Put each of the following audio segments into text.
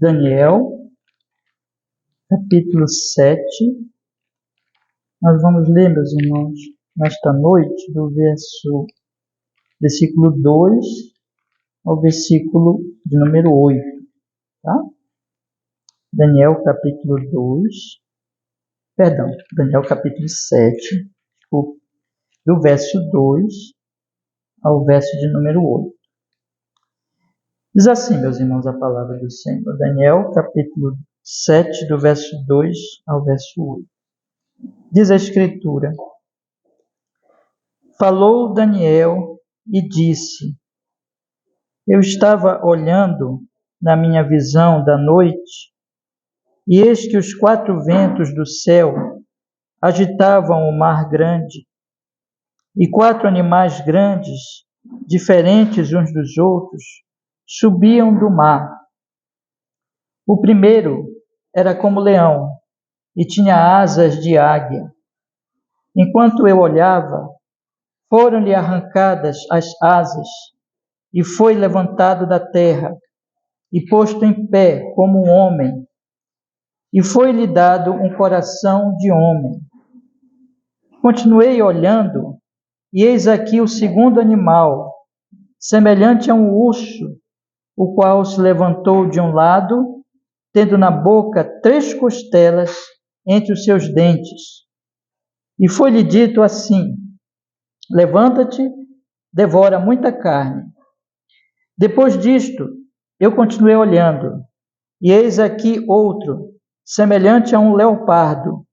Daniel, capítulo 7. Nós vamos ler, meus irmãos, nesta noite, do versículo 2 ao versículo de número 8. Tá? Daniel, capítulo 7, do verso 2 ao verso de número 8. Diz assim, meus irmãos, a palavra do Senhor. Daniel, capítulo 7, do verso 2 ao verso 8. Diz a Escritura: Falou Daniel e disse: Eu estava olhando na minha visão da noite, e eis que os 4 ventos do céu agitavam o mar grande, e 4 animais grandes, diferentes uns dos outros, subiam do mar. O primeiro era como leão e tinha asas de águia. Enquanto eu olhava, foram-lhe arrancadas as asas e foi levantado da terra e posto em pé como um homem, e foi-lhe dado um coração de homem. Continuei olhando, e eis aqui o segundo animal, semelhante a um urso, o qual se levantou de um lado, tendo na boca 3 costelas entre os seus dentes. E foi-lhe dito assim: Levanta-te, devora muita carne. Depois disto, eu continuei olhando, e eis aqui outro, semelhante a um leopardo,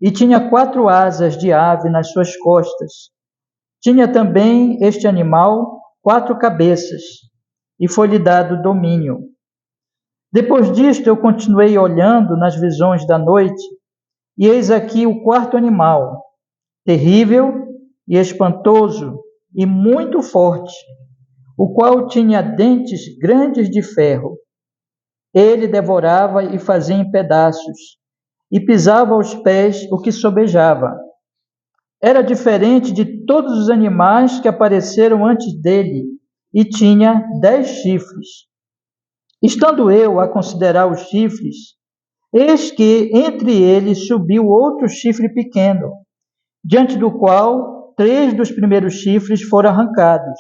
e tinha 4 asas de ave nas suas costas. Tinha também este animal 4 cabeças, e foi-lhe dado domínio. Depois disto, eu continuei olhando nas visões da noite, e eis aqui o 4º animal, terrível e espantoso e muito forte, o qual tinha dentes grandes de ferro. Ele devorava e fazia em pedaços, e pisava aos pés o que sobejava. Era diferente de todos os animais que apareceram antes dele, e tinha 10 chifres. Estando eu a considerar os chifres, eis que entre eles subiu outro chifre pequeno, diante do qual 3 dos primeiros chifres foram arrancados.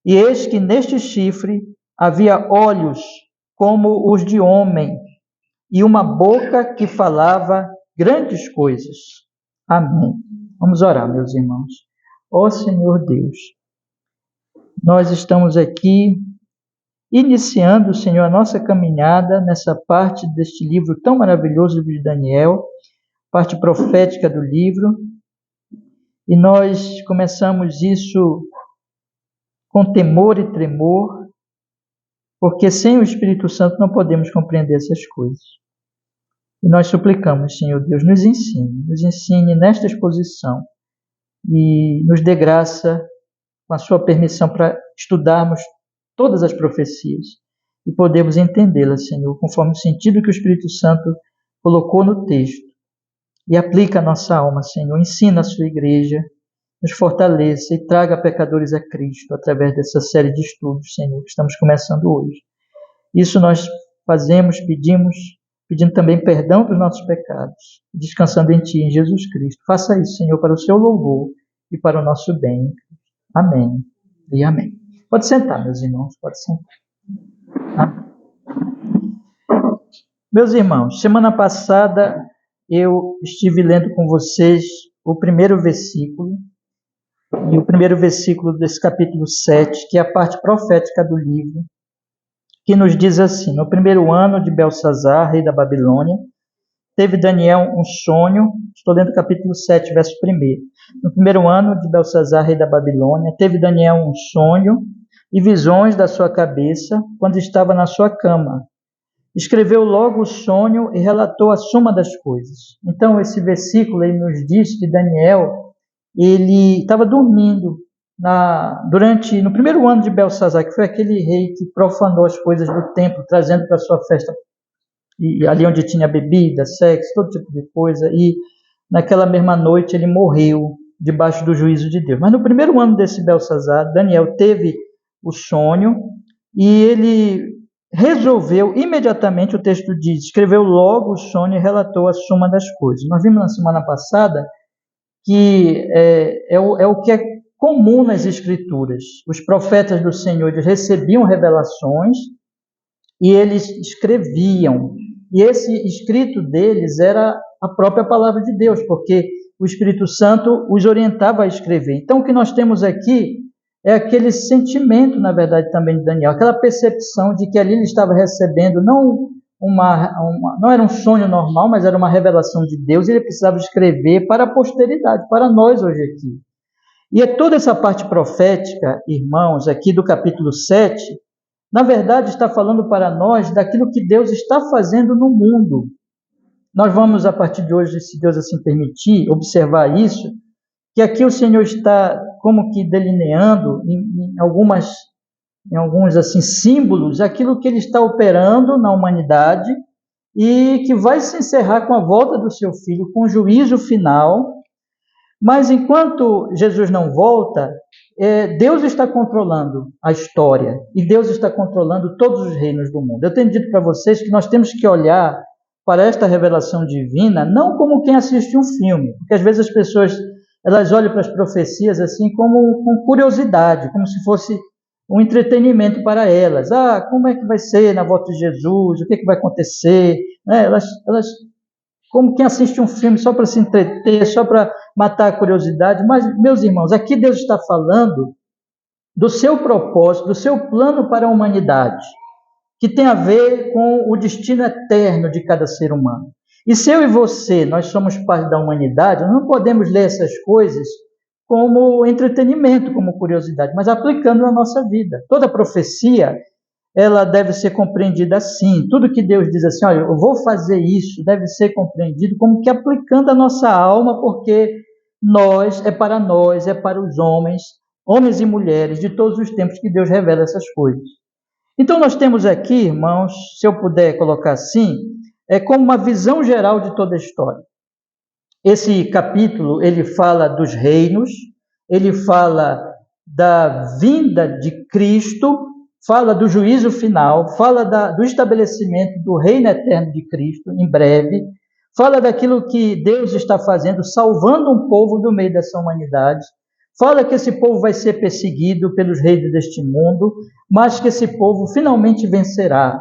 E eis que neste chifre havia olhos como os de homem, e uma boca que falava grandes coisas. Amém. Vamos orar, meus irmãos. Ó Senhor Deus, nós estamos aqui iniciando, Senhor, a nossa caminhada nessa parte deste livro tão maravilhoso de Daniel, parte profética do livro, e nós começamos isso com temor e tremor, porque sem o Espírito Santo não podemos compreender essas coisas. E nós suplicamos, Senhor Deus, nos ensine nesta exposição e nos dê graça, com a sua permissão, para estudarmos todas as profecias e podermos entendê-las, Senhor, conforme o sentido que o Espírito Santo colocou no texto. E aplica a nossa alma, Senhor. Ensina a sua igreja, nos fortaleça e traga pecadores a Cristo através dessa série de estudos, Senhor, que estamos começando hoje. Isso nós fazemos, pedindo também perdão dos nossos pecados, descansando em Ti, em Jesus Cristo. Faça isso, Senhor, para o Seu louvor e para o nosso bem. Amém e amém. Pode sentar, meus irmãos, pode sentar. Meus irmãos, semana passada eu estive lendo com vocês o primeiro versículo, e o primeiro versículo desse capítulo 7, que é a parte profética do livro, que nos diz assim: No primeiro ano de Belsazar, rei da Babilônia, teve Daniel um sonho. Estou lendo o capítulo 7, verso 1. No primeiro ano de Belsazar, rei da Babilônia, teve Daniel um sonho e visões da sua cabeça quando estava na sua cama. Escreveu logo o sonho e relatou a suma das coisas. Então, esse versículo aí nos diz que Daniel, ele estava dormindo no primeiro ano de Belsazar, que foi aquele rei que profanou as coisas do templo, trazendo para a sua festa, e ali onde tinha bebida, sexo, todo tipo de coisa, e naquela mesma noite ele morreu debaixo do juízo de Deus. Mas no primeiro ano desse Belsazar, Daniel teve o sonho, e ele resolveu imediatamente, o texto diz, escreveu logo o sonho e relatou a suma das coisas. Nós vimos na semana passada que é o que é comum nas Escrituras. Os profetas do Senhor, eles recebiam revelações e eles escreviam. E esse escrito deles era a própria palavra de Deus, porque o Espírito Santo os orientava a escrever. Então, o que nós temos aqui é aquele sentimento, na verdade, também de Daniel, aquela percepção de que ali ele estava recebendo não era um sonho normal, mas era uma revelação de Deus, e ele precisava escrever para a posteridade, para nós hoje aqui. E é toda essa parte profética, irmãos, aqui do capítulo 7, na verdade está falando para nós daquilo que Deus está fazendo no mundo. Nós vamos, a partir de hoje, se Deus assim permitir, observar isso, que aqui o Senhor está como que delineando em alguns assim símbolos aquilo que ele está operando na humanidade e que vai se encerrar com a volta do seu filho, com o juízo final. Mas enquanto Jesus não volta, Deus está controlando a história e Deus está controlando todos os reinos do mundo. Eu tenho dito para vocês que nós temos que olhar para esta revelação divina não como quem assiste um filme, porque às vezes as pessoas elas olham para as profecias assim como com curiosidade, como se fosse um entretenimento para elas. Como é que vai ser na volta de Jesus? O que vai acontecer? Elas como quem assiste um filme só para se entreter, só para matar a curiosidade. Mas, meus irmãos, aqui Deus está falando do seu propósito, do seu plano para a humanidade, que tem a ver com o destino eterno de cada ser humano. E se eu e você, nós somos parte da humanidade, nós não podemos ler essas coisas como entretenimento, como curiosidade, mas aplicando na nossa vida. Toda profecia, ela deve ser compreendida assim. Tudo que Deus diz assim, olha, eu vou fazer isso, deve ser compreendido como que aplicando a nossa alma, porque é para os homens e mulheres de todos os tempos que Deus revela essas coisas. Então nós temos aqui, irmãos, se eu puder colocar assim, é como uma visão geral de toda a história. Esse capítulo, ele fala dos reinos, ele fala da vinda de Cristo, fala do juízo final, fala do estabelecimento do reino eterno de Cristo, em breve, fala daquilo que Deus está fazendo, salvando um povo do meio dessa humanidade, fala que esse povo vai ser perseguido pelos reis deste mundo, mas que esse povo finalmente vencerá.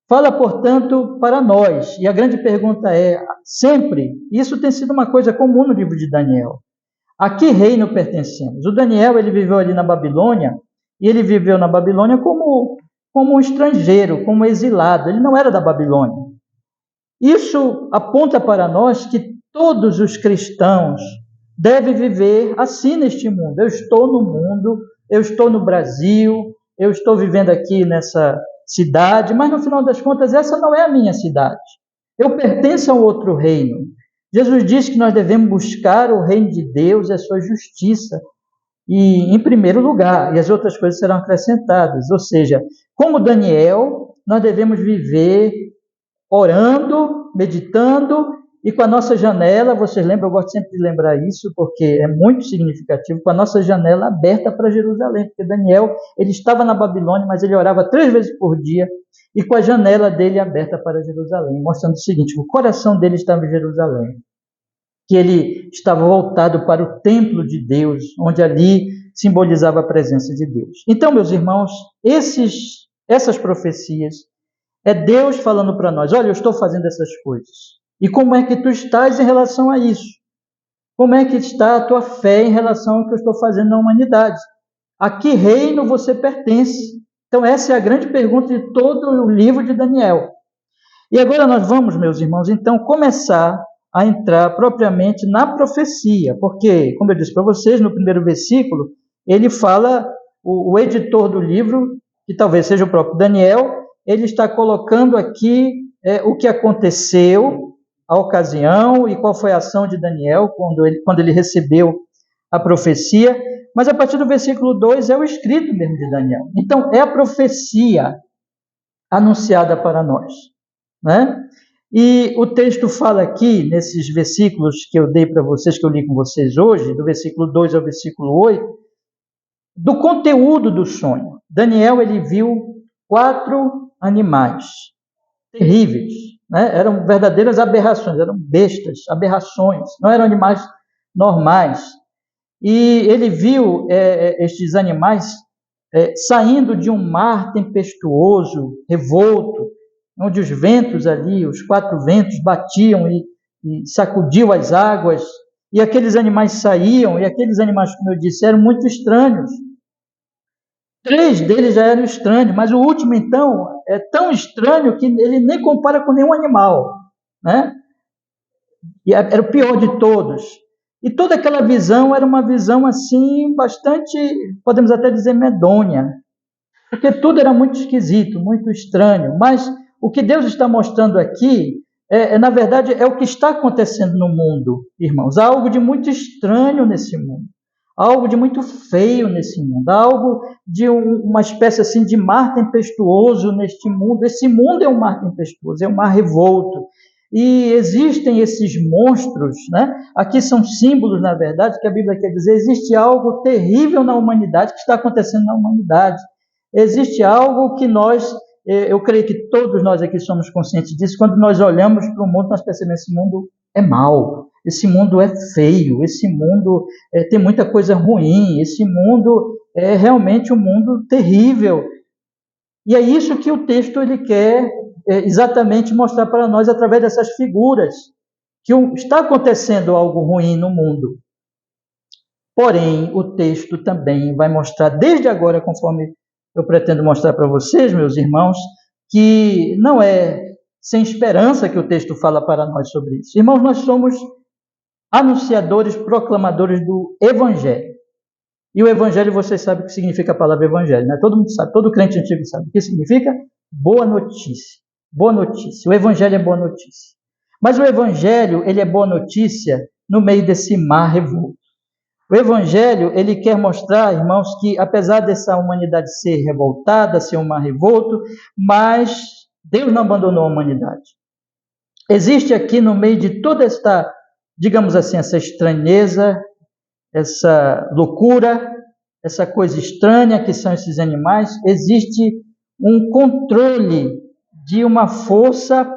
Fala, portanto, para nós, e a grande pergunta é, sempre, isso tem sido uma coisa comum no livro de Daniel, a que reino pertencemos? O Daniel, ele viveu ali na Babilônia, e ele viveu na Babilônia como um estrangeiro, como exilado, ele não era da Babilônia. Isso aponta para nós que todos os cristãos devem viver assim neste mundo. Eu estou no mundo, eu estou no Brasil, eu estou vivendo aqui nessa cidade, mas no final das contas essa não é a minha cidade. Eu pertenço a um outro reino. Jesus diz que nós devemos buscar o reino de Deus e a sua justiça, e em primeiro lugar, e as outras coisas serão acrescentadas. Ou seja, como Daniel, nós devemos viver orando, meditando, e com a nossa janela, vocês lembram, eu gosto sempre de lembrar isso, porque é muito significativo, com a nossa janela aberta para Jerusalém, porque Daniel, ele estava na Babilônia, mas ele orava 3 vezes por dia, e com a janela dele aberta para Jerusalém, mostrando o seguinte, o coração dele estava em Jerusalém, que ele estava voltado para o templo de Deus, onde ali simbolizava a presença de Deus. Então, meus irmãos, essas profecias, é Deus falando para nós, olha, eu estou fazendo essas coisas. E como é que tu estás em relação a isso? Como é que está a tua fé em relação ao que eu estou fazendo na humanidade? A que reino você pertence? Então, essa é a grande pergunta de todo o livro de Daniel. E agora nós vamos, meus irmãos, então, começar a entrar propriamente na profecia, porque, como eu disse para vocês, no primeiro versículo, ele fala, o editor do livro, que talvez seja o próprio Daniel, ele está colocando aqui o que aconteceu, a ocasião e qual foi a ação de Daniel quando ele recebeu a profecia, mas a partir do versículo 2 é o escrito mesmo de Daniel. Então, é a profecia anunciada para nós, né? E o texto fala aqui, nesses versículos que eu dei para vocês, que eu li com vocês hoje, do versículo 2 ao versículo 8, do conteúdo do sonho. Daniel, ele viu animais terríveis, né? Eram verdadeiras aberrações, eram bestas, aberrações, não eram animais normais. E ele viu estes animais saindo de um mar tempestuoso, revolto, onde os ventos ali, os quatro ventos batiam e sacudiam as águas, e aqueles animais saíam, e aqueles animais, como eu disse, eram muito estranhos. 3 deles já eram estranhos, mas o último, então, é tão estranho que ele nem compara com nenhum animal, né? E era o pior de todos. E toda aquela visão era uma visão, assim, bastante, podemos até dizer, medonha, porque tudo era muito esquisito, muito estranho. Mas o que Deus está mostrando aqui, na verdade, é o que está acontecendo no mundo, irmãos. Há algo de muito estranho nesse mundo. Há algo de muito feio nesse mundo. Há algo de uma espécie assim de mar tempestuoso neste mundo. Esse mundo é um mar tempestuoso, é um mar revolto. E existem esses monstros, né? Aqui são símbolos, na verdade, que a Bíblia quer dizer. Existe algo terrível na humanidade que está acontecendo na humanidade. Existe algo que eu creio que todos nós aqui somos conscientes disso. Quando nós olhamos para o mundo, nós percebemos que esse mundo é mau, esse mundo é feio, esse mundo tem muita coisa ruim, esse mundo é realmente um mundo terrível. E é isso que o texto ele quer exatamente mostrar para nós através dessas figuras, que está acontecendo algo ruim no mundo. Porém, o texto também vai mostrar desde agora, conforme eu pretendo mostrar para vocês, meus irmãos, que não é sem esperança que o texto fala para nós sobre isso. Irmãos, nós somos anunciadores, proclamadores do Evangelho. E o Evangelho, vocês sabem o que significa a palavra Evangelho, né? Todo mundo sabe, todo crente antigo sabe o que significa boa notícia. Boa notícia. O Evangelho é boa notícia. Mas o Evangelho, ele é boa notícia no meio desse mar revolto. O Evangelho, ele quer mostrar, irmãos, que apesar dessa humanidade ser revoltada, ser um mar revolto, mas Deus não abandonou a humanidade. Existe aqui no meio de toda esta, digamos assim, essa estranheza, essa loucura, essa coisa estranha que são esses animais, existe um controle de uma força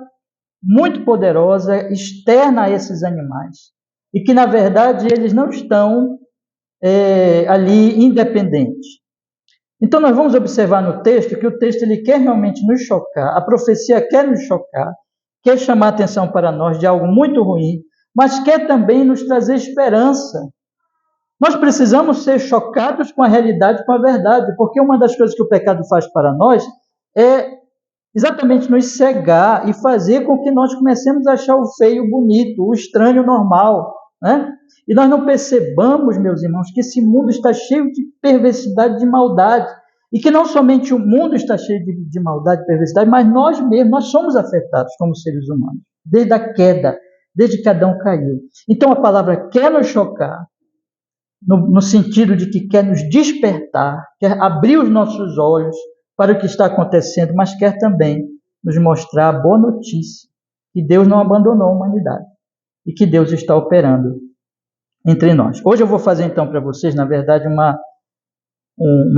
muito poderosa externa a esses animais. E que, na verdade, eles não estão ali independentes. Então, nós vamos observar no texto que o texto ele quer realmente nos chocar, a profecia quer nos chocar, quer chamar a atenção para nós de algo muito ruim, mas quer também nos trazer esperança. Nós precisamos ser chocados com a realidade, com a verdade, porque uma das coisas que o pecado faz para nós é exatamente nos cegar e fazer com que nós comecemos a achar o feio bonito, o estranho normal, né? E nós não percebamos, meus irmãos, que esse mundo está cheio de perversidade, de maldade, e que não somente o mundo está cheio de maldade e perversidade, mas nós mesmos, nós somos afetados como seres humanos, desde a queda, desde que Adão caiu. Então a palavra quer nos chocar, no sentido de que quer nos despertar, quer abrir os nossos olhos para o que está acontecendo, mas quer também nos mostrar a boa notícia, que Deus não abandonou a humanidade e que Deus está operando entre nós. Hoje eu vou fazer então para vocês, na verdade, uma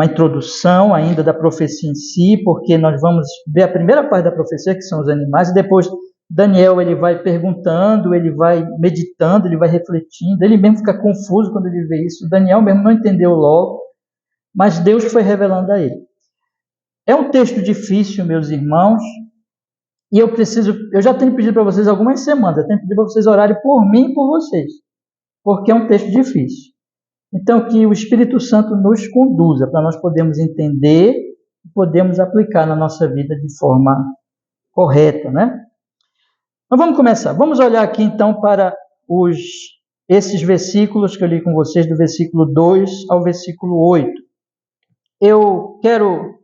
introdução ainda da profecia em si, porque nós vamos ver a primeira parte da profecia, que são os animais, e depois Daniel ele vai perguntando, ele vai meditando, ele vai refletindo, ele mesmo fica confuso quando ele vê isso. Daniel mesmo não entendeu logo, mas Deus foi revelando a ele. É um texto difícil, meus irmãos, e eu já tenho pedido para vocês algumas semanas, eu tenho pedido para vocês orarem por mim e por vocês, porque é um texto difícil. Então, que o Espírito Santo nos conduza para nós podermos entender e podermos aplicar na nossa vida de forma correta, né? Mas vamos começar. Vamos olhar aqui, então, para esses versículos que eu li com vocês, do versículo 2 ao versículo 8. Eu quero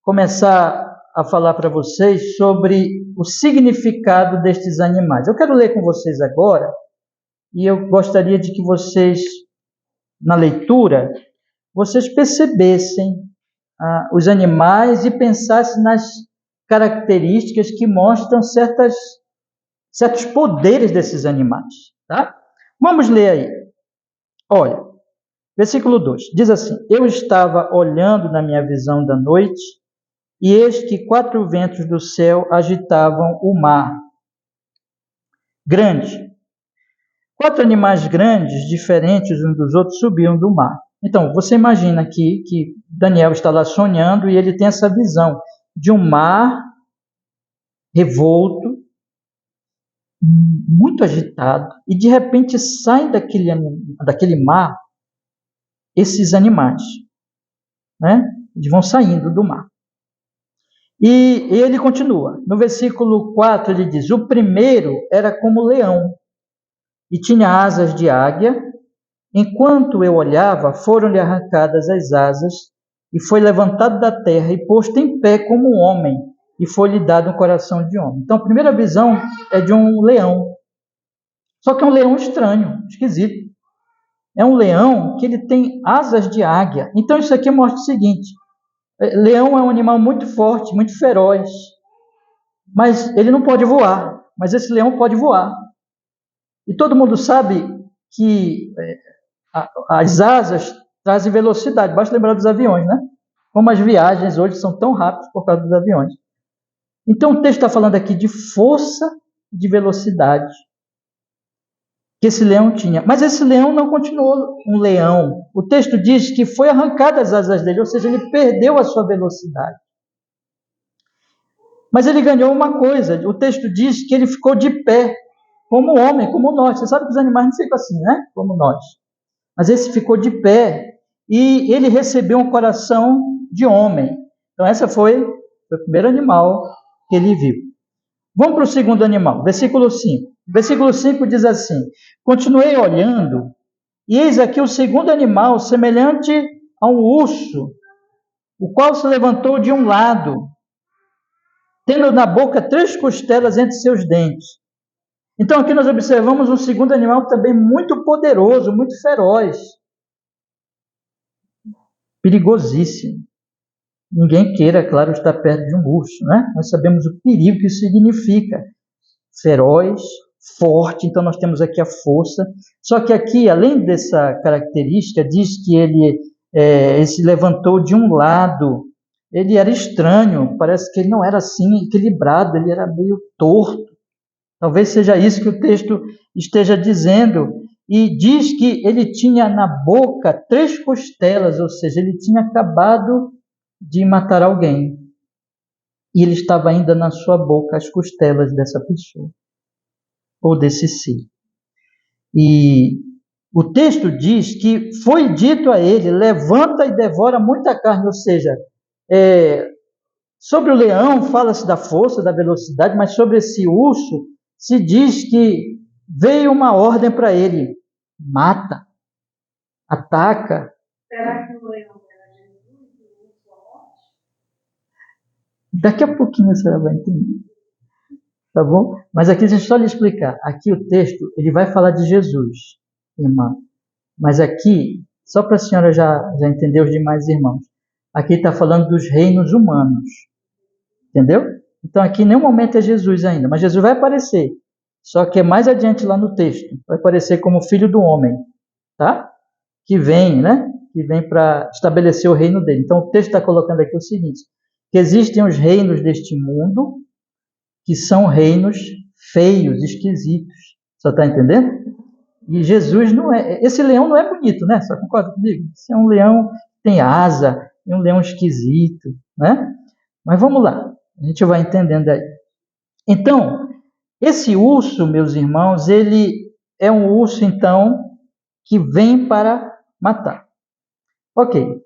começar a falar para vocês sobre o significado destes animais. Eu quero ler com vocês agora, e eu gostaria de que vocês, na leitura, vocês percebessem os animais e pensassem nas características que mostram certos poderes desses animais. Tá? Vamos ler aí. Olha, versículo 2, diz assim: Eu estava olhando na minha visão da noite, e eis que 4 ventos do céu agitavam o mar grande. 4 animais grandes, diferentes uns dos outros, subiam do mar. Então, você imagina aqui que Daniel está lá sonhando e ele tem essa visão de um mar revolto, muito agitado, e de repente saem daquele mar esses animais, né? Eles vão saindo do mar. E ele continua. No versículo 4 ele diz: o primeiro era como leão e tinha asas de águia. Enquanto eu olhava, foram-lhe arrancadas as asas e foi levantado da terra e posto em pé como um homem, e foi-lhe dado um coração de homem. Então, a primeira visão é de um leão. Só que é um leão estranho, esquisito. É um leão que ele tem asas de águia. Então, isso aqui mostra o seguinte: leão é um animal muito forte, muito feroz, mas ele não pode voar. Mas esse leão pode voar. E todo mundo sabe que as asas trazem velocidade. Basta lembrar dos aviões, né? Como as viagens hoje são tão rápidas por causa dos aviões. Então, o texto está falando aqui de força e de velocidade que esse leão tinha. Mas esse leão não continuou um leão. O texto diz que foi arrancada as asas dele, ou seja, ele perdeu a sua velocidade. Mas ele ganhou uma coisa. O texto diz que ele ficou de pé, como homem, como nós. Você sabe que os animais não ficam assim, né? Como nós. Mas esse ficou de pé e ele recebeu um coração de homem. Então, esse foi o primeiro animal que ele viu. Vamos para o segundo animal, versículo 5. Versículo 5 diz assim: continuei olhando, e eis aqui o segundo animal, semelhante a um urso, o qual se levantou de um lado, tendo na boca 3 costelas entre seus dentes. Então, aqui nós observamos um segundo animal também muito poderoso, muito feroz. Perigosíssimo. Ninguém queira, claro, estar perto de um urso, né? Nós sabemos o perigo que isso significa. Feroz, forte, então nós temos aqui a força. Só que aqui, além dessa característica, diz que ele se levantou de um lado. Ele era estranho, parece que ele não era assim equilibrado, ele era meio torto. Talvez seja isso que o texto esteja dizendo. E diz que ele tinha na boca 3 costelas, ou seja, ele tinha acabado de matar alguém. E ele estava ainda na sua boca as costelas dessa pessoa, ou desse ser. E o texto diz que foi dito a ele: levanta e devora muita carne, ou seja, sobre o leão fala-se da força, da velocidade, mas sobre esse urso se diz que veio uma ordem para ele: mata, ataca. Será que o leão era Jesus e o urso a morte? Daqui a pouquinho você vai entender. Tá bom? Mas aqui, deixa eu só lhe explicar. Aqui o texto, ele vai falar de Jesus, irmã. Mas aqui, só para a senhora já entender os demais irmãos, aqui está falando dos reinos humanos. Entendeu? Então aqui em nenhum momento é Jesus ainda, mas Jesus vai aparecer. Só que é mais adiante lá no texto. Vai aparecer como filho do homem, tá? Que vem, né? Que vem para estabelecer o reino dele. Então o texto está colocando aqui o seguinte: que existem os reinos deste mundo, que são reinos feios, esquisitos. Você está entendendo? E Jesus não é... Esse leão não é bonito, né? Só concorda comigo? Esse é um leão que tem asa, é um leão esquisito, né? Mas vamos lá. A gente vai entendendo aí. Então, esse urso, meus irmãos, ele é um urso, então, que vem para matar. Ok.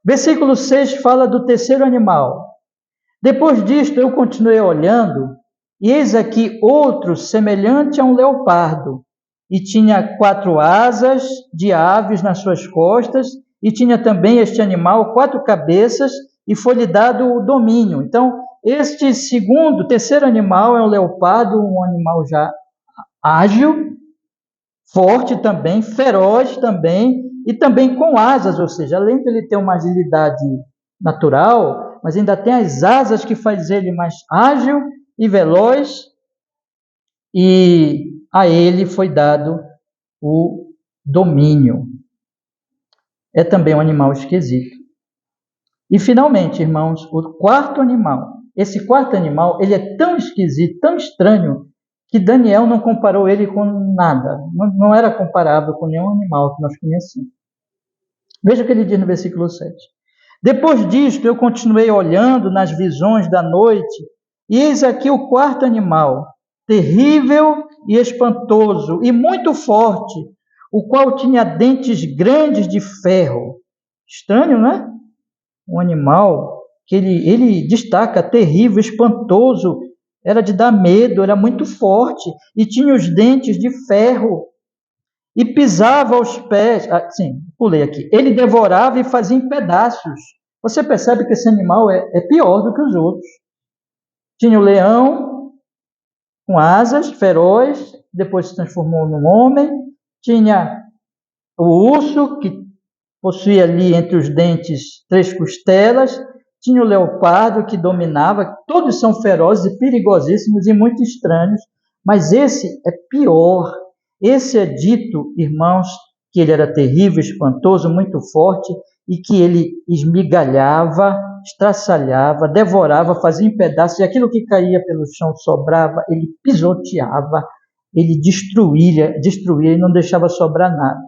Versículo 6 fala do terceiro animal. Depois disto, eu continuei olhando, e eis aqui outro semelhante a um leopardo, e tinha 4 asas de aves nas suas costas, e tinha também este animal 4 cabeças, e foi-lhe dado o domínio. Então, este terceiro animal é um leopardo, um animal já ágil, forte também, feroz também, e também com asas, ou seja, além de ele ter uma agilidade natural, mas ainda tem as asas que faz ele mais ágil e veloz, e a ele foi dado o domínio. É também um animal esquisito. E finalmente, irmãos, o quarto animal. Esse quarto animal, ele é tão esquisito, tão estranho, que Daniel não comparou ele com nada. Não era comparável com nenhum animal que nós conhecemos. Veja o que ele diz no versículo 7. Depois disto, eu continuei olhando nas visões da noite, e eis aqui o quarto animal, terrível e espantoso, e muito forte, o qual tinha dentes grandes de ferro. Estranho, né? Um animal que ele destaca terrível, espantoso, era de dar medo, era muito forte, e tinha os dentes de ferro. E pisava aos pés, pulei aqui, ele devorava e fazia em pedaços. Você percebe que esse animal é pior do que os outros. Tinha o leão, com asas, feroz, depois se transformou num homem. Tinha o urso, que possuía ali entre os dentes 3 costelas. Tinha o leopardo, que dominava. Todos são ferozes e perigosíssimos e muito estranhos, mas esse é pior. Esse é dito, irmãos, que ele era terrível, espantoso, muito forte, e que ele esmigalhava, estraçalhava, devorava, fazia em pedaços, e aquilo que caía pelo chão sobrava, ele pisoteava, ele destruía e não deixava sobrar nada.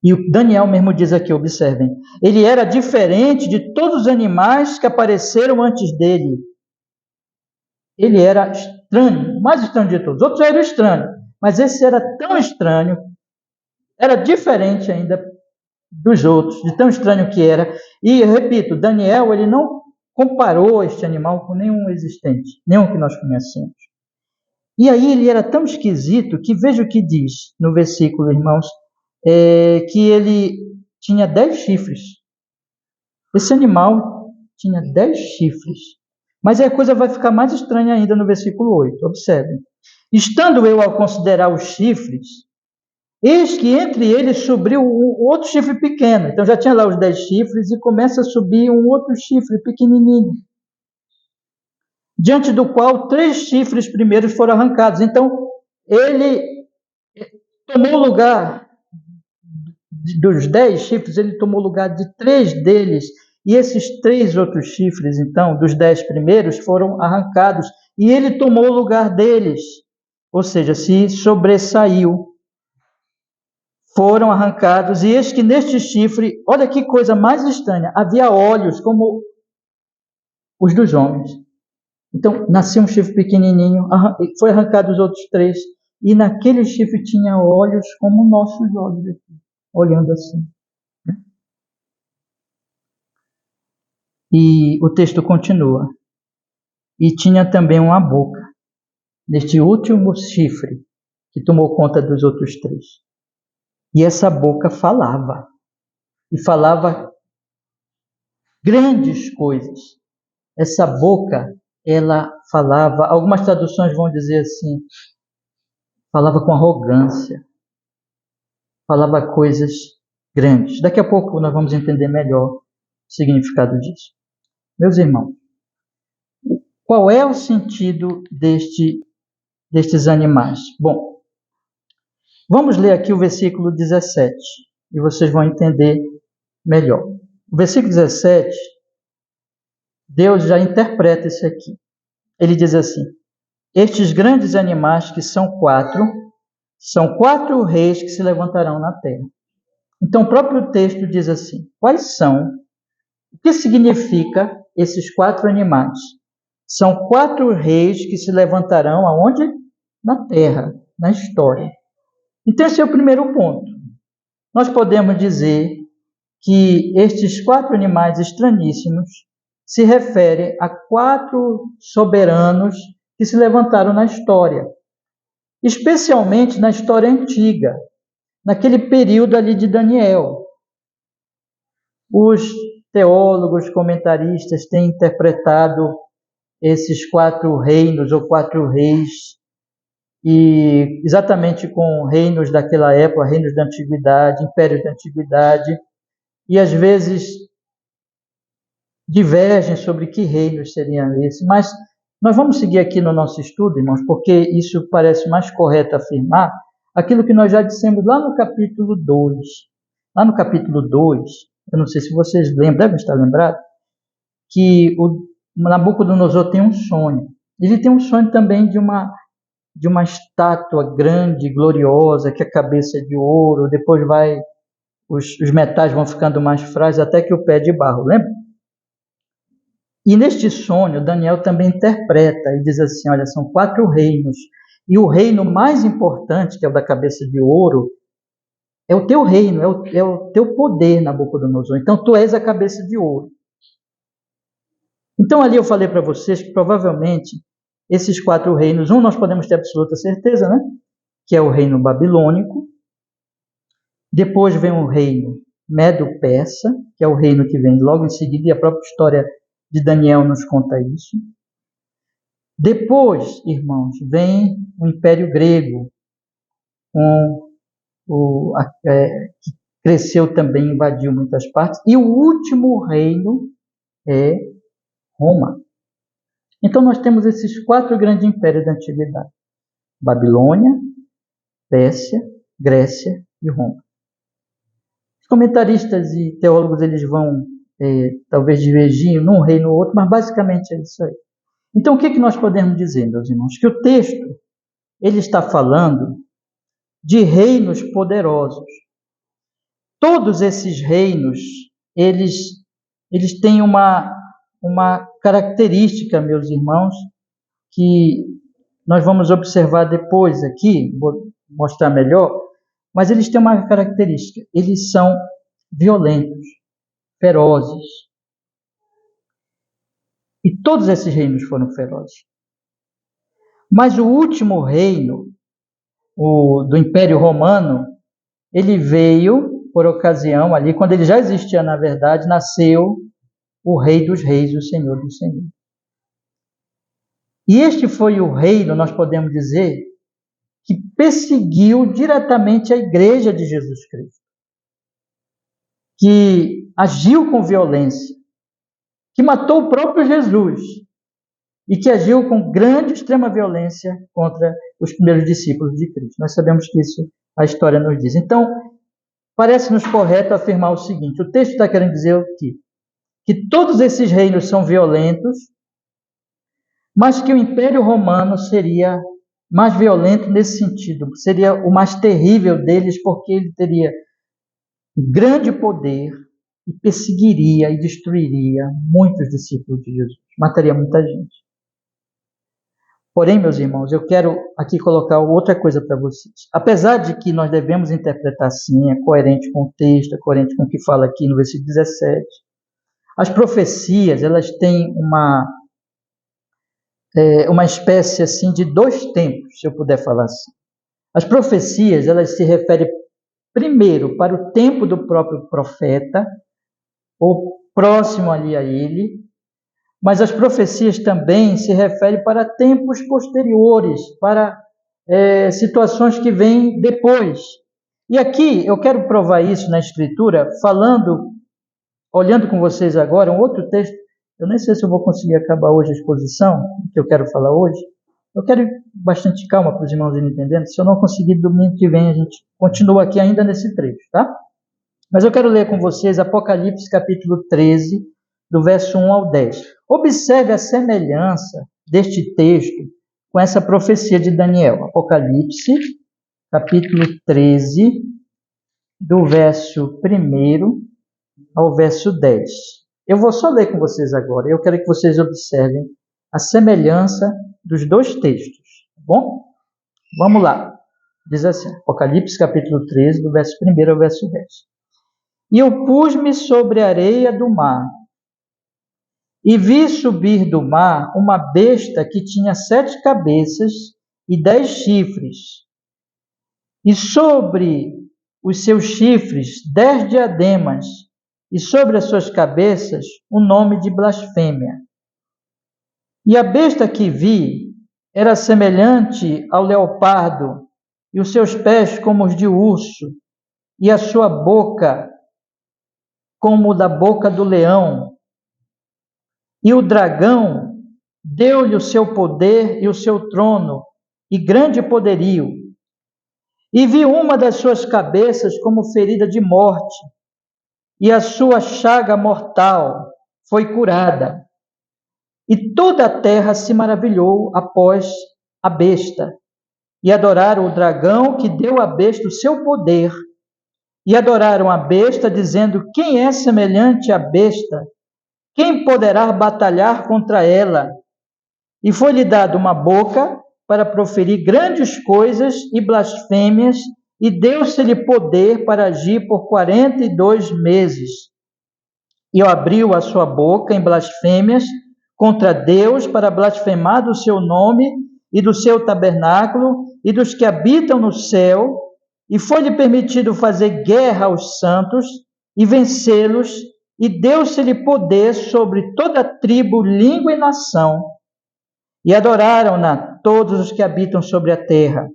E o Daniel mesmo diz aqui, observem, ele era diferente de todos os animais que apareceram antes dele. Ele era estranho, o mais estranho de todos. Os outros eram estranhos, mas esse era tão estranho, era diferente ainda dos outros, de tão estranho que era. E, eu repito, Daniel, ele não comparou este animal com nenhum existente, nenhum que nós conhecemos. E aí ele era tão esquisito que veja o que diz no versículo, irmãos, que ele tinha 10 chifres. Esse animal tinha 10 chifres. Mas a coisa vai ficar mais estranha ainda no versículo 8. Observem. Estando eu a considerar os chifres, eis que entre eles subiu um outro chifre pequeno. Então já tinha lá os 10 chifres e começa a subir um outro chifre pequenininho, diante do qual 3 chifres primeiros foram arrancados. Então ele tomou o lugar dos 10 chifres, ele tomou o lugar de 3 deles. E esses 3 outros chifres, então, dos 10 primeiros, foram arrancados. E ele tomou o lugar deles. Ou seja, se sobressaiu. Foram arrancados. E eis que neste chifre, olha que coisa mais estranha, havia olhos como os dos homens. Então, nasceu um chifre pequenininho, foi arrancado os outros 3. E naquele chifre tinha olhos como nossos olhos aqui, olhando assim. E o texto continua. E tinha também uma boca, neste último chifre, que tomou conta dos outros 3. E essa boca falava. E falava grandes coisas. Essa boca, ela falava, algumas traduções vão dizer assim, falava com arrogância. Falava coisas grandes. Daqui a pouco nós vamos entender melhor o significado disso. Meus irmãos, qual é o sentido destes animais? Bom, vamos ler aqui o versículo 17 e vocês vão entender melhor. O versículo 17, Deus já interpreta isso aqui. Ele diz assim: estes grandes animais que são 4 reis que se levantarão na terra. Então o próprio texto diz assim: quais são? O que significa esses 4 animais? São 4 reis que se levantarão aonde? Na terra, na história. Então esse é o primeiro ponto. Nós podemos dizer que estes 4 animais estranhíssimos se referem a 4 soberanos que se levantaram na história. Especialmente na história antiga, naquele período ali de Daniel. Os teólogos, comentaristas têm interpretado esses 4 reinos ou 4 reis, e exatamente com reinos daquela época, reinos da antiguidade, impérios da antiguidade, e às vezes divergem sobre que reinos seriam esses, mas nós vamos seguir aqui no nosso estudo, irmãos, porque isso parece mais correto afirmar aquilo que nós já dissemos lá no capítulo 2. Lá no capítulo 2, eu não sei se vocês lembram, devem estar lembrados, que o Nabucodonosor tem um sonho. Ele tem um sonho também de uma estátua grande, gloriosa, que a cabeça é de ouro, depois os metais vão ficando mais frágeis, até que o pé é de barro, lembra? E neste sonho, Daniel também interpreta e diz assim, olha, são 4 reinos, e o reino mais importante, que é o da cabeça de ouro, é o teu reino, é o teu poder, Nabucodonosor. Então, tu és a cabeça de ouro. Então, ali eu falei para vocês que provavelmente esses 4 reinos, nós podemos ter absoluta certeza, né? Que é o reino babilônico. Depois vem o reino Medo-Persa, que é o reino que vem logo em seguida, e a própria história de Daniel nos conta isso. Depois, irmãos, vem o Império Grego, que cresceu também, invadiu muitas partes. E o último reino é Roma. Então, nós temos esses 4 grandes impérios da antiguidade: Babilônia, Pérsia, Grécia e Roma. Os comentaristas e teólogos eles vão talvez divergir num reino ou outro, mas basicamente é isso aí. Então, o que nós podemos dizer, meus irmãos? Que o texto ele está falando de reinos poderosos. Todos esses reinos, eles têm uma característica, meus irmãos, que nós vamos observar depois aqui, vou mostrar melhor, mas eles têm uma característica, eles são violentos, ferozes. E todos esses reinos foram ferozes. Mas o último reino, do Império Romano, ele veio por ocasião ali, quando ele já existia na verdade, nasceu o Rei dos Reis, o Senhor dos Senhores. E este foi o reino, nós podemos dizer, que perseguiu diretamente a Igreja de Jesus Cristo, que agiu com violência, que matou o próprio Jesus e que agiu com grande, extrema violência contra os primeiros discípulos de Cristo. Nós sabemos que isso a história nos diz. Então, parece-nos correto afirmar o seguinte, o texto está querendo dizer o quê? Que todos esses reinos são violentos, mas que o Império Romano seria mais violento nesse sentido, seria o mais terrível deles, porque ele teria grande poder e perseguiria e destruiria muitos discípulos de Jesus, mataria muita gente. Porém, meus irmãos, eu quero aqui colocar outra coisa para vocês. Apesar de que nós devemos interpretar assim, é coerente com o texto, é coerente com o que fala aqui no versículo 17, as profecias, elas têm uma espécie assim de 2 tempos, se eu puder falar assim. As profecias, elas se referem primeiro para o tempo do próprio profeta, ou próximo ali a ele, mas as profecias também se referem para tempos posteriores, para situações que vêm depois. E aqui eu quero provar isso na Escritura, olhando com vocês agora, um outro texto. Eu nem sei se eu vou conseguir acabar hoje a exposição, que eu quero falar hoje. Eu quero ir bastante calma para os irmãos irem entendendo. Se eu não conseguir, domingo que vem a gente continua aqui ainda nesse trecho, tá? Mas eu quero ler com vocês Apocalipse capítulo 13, do verso 1 ao 10. Observe a semelhança deste texto com essa profecia de Daniel. Apocalipse capítulo 13, do verso 1 ao verso 10. Eu vou só ler com vocês agora. Eu quero que vocês observem a semelhança dos 2 textos. Tá bom? Vamos lá. Diz assim, Apocalipse capítulo 13, do verso 1 ao verso 10. E eu pus-me sobre a areia do mar, e vi subir do mar uma besta que tinha 7 cabeças e 10 chifres, e sobre os seus chifres 10 diademas, e sobre as suas cabeças o nome de blasfêmia. E a besta que vi era semelhante ao leopardo, e os seus pés como os de urso, e a sua boca como da boca do leão. E o dragão deu-lhe o seu poder e o seu trono, e grande poderio. E vi uma das suas cabeças como ferida de morte, e a sua chaga mortal foi curada. E toda a terra se maravilhou após a besta, e adoraram o dragão que deu à besta o seu poder, e adoraram a besta, dizendo: quem é semelhante à besta? Quem poderá batalhar contra ela? E foi-lhe dado uma boca para proferir grandes coisas e blasfêmias, e deu-se-lhe poder para agir por 42 meses. E abriu a sua boca em blasfêmias contra Deus, para blasfemar do seu nome e do seu tabernáculo e dos que habitam no céu, e foi-lhe permitido fazer guerra aos santos e vencê-los, e deu-se-lhe poder sobre toda tribo, língua e nação. E adoraram-na todos os que habitam sobre a terra,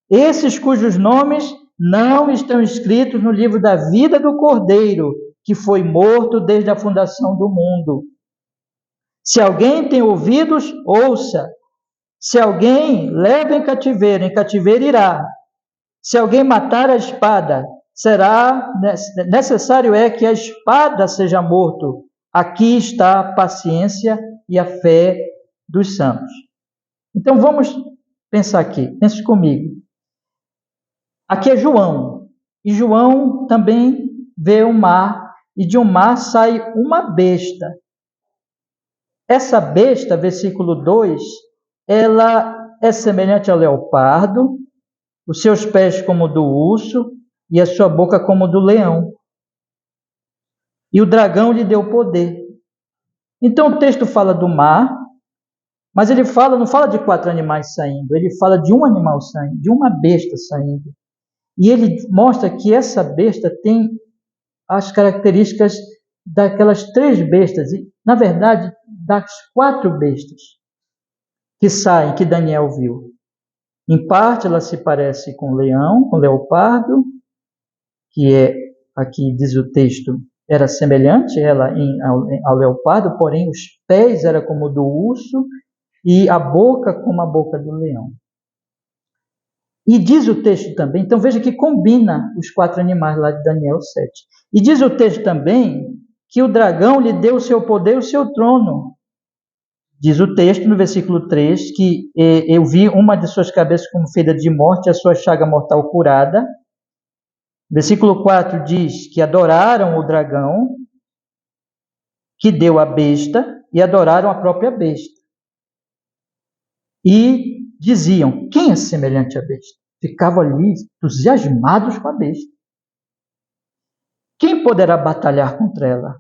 esses cujos nomes não estão escritos no livro da vida do Cordeiro, que foi morto desde a fundação do mundo. Se alguém tem ouvidos, ouça. Se alguém leva em cativeiro irá. Se alguém matar a espada, será necessário que a espada seja morto. Aqui está a paciência e a fé dos santos. Então vamos pensar aqui, pense comigo. Aqui é João, e João também vê o mar, e de um mar sai uma besta. Essa besta, versículo 2, ela é semelhante ao leopardo, os seus pés como o do urso, e a sua boca como o do leão. E o dragão lhe deu poder. Então o texto fala do mar, mas ele não fala de 4 animais saindo, ele fala de um animal saindo, de uma besta saindo. E ele mostra que essa besta tem as características daquelas 3 bestas, e, na verdade, das 4 bestas que saem, que Daniel viu. Em parte, ela se parece com o leão, com o leopardo, que aqui diz o texto, era semelhante ao leopardo, porém os pés eram como o do urso e a boca como a boca do leão. E diz o texto também, então veja que combina os 4 animais lá de Daniel 7. E diz o texto também que o dragão lhe deu o seu poder e o seu trono. Diz o texto no versículo 3 que eu vi uma de suas cabeças como ferida de morte, a sua chaga mortal curada. Versículo 4 diz que adoraram o dragão que deu a besta e adoraram a própria besta. E diziam: quem é semelhante à besta? Ficavam ali entusiasmados com a besta. Quem poderá batalhar contra ela?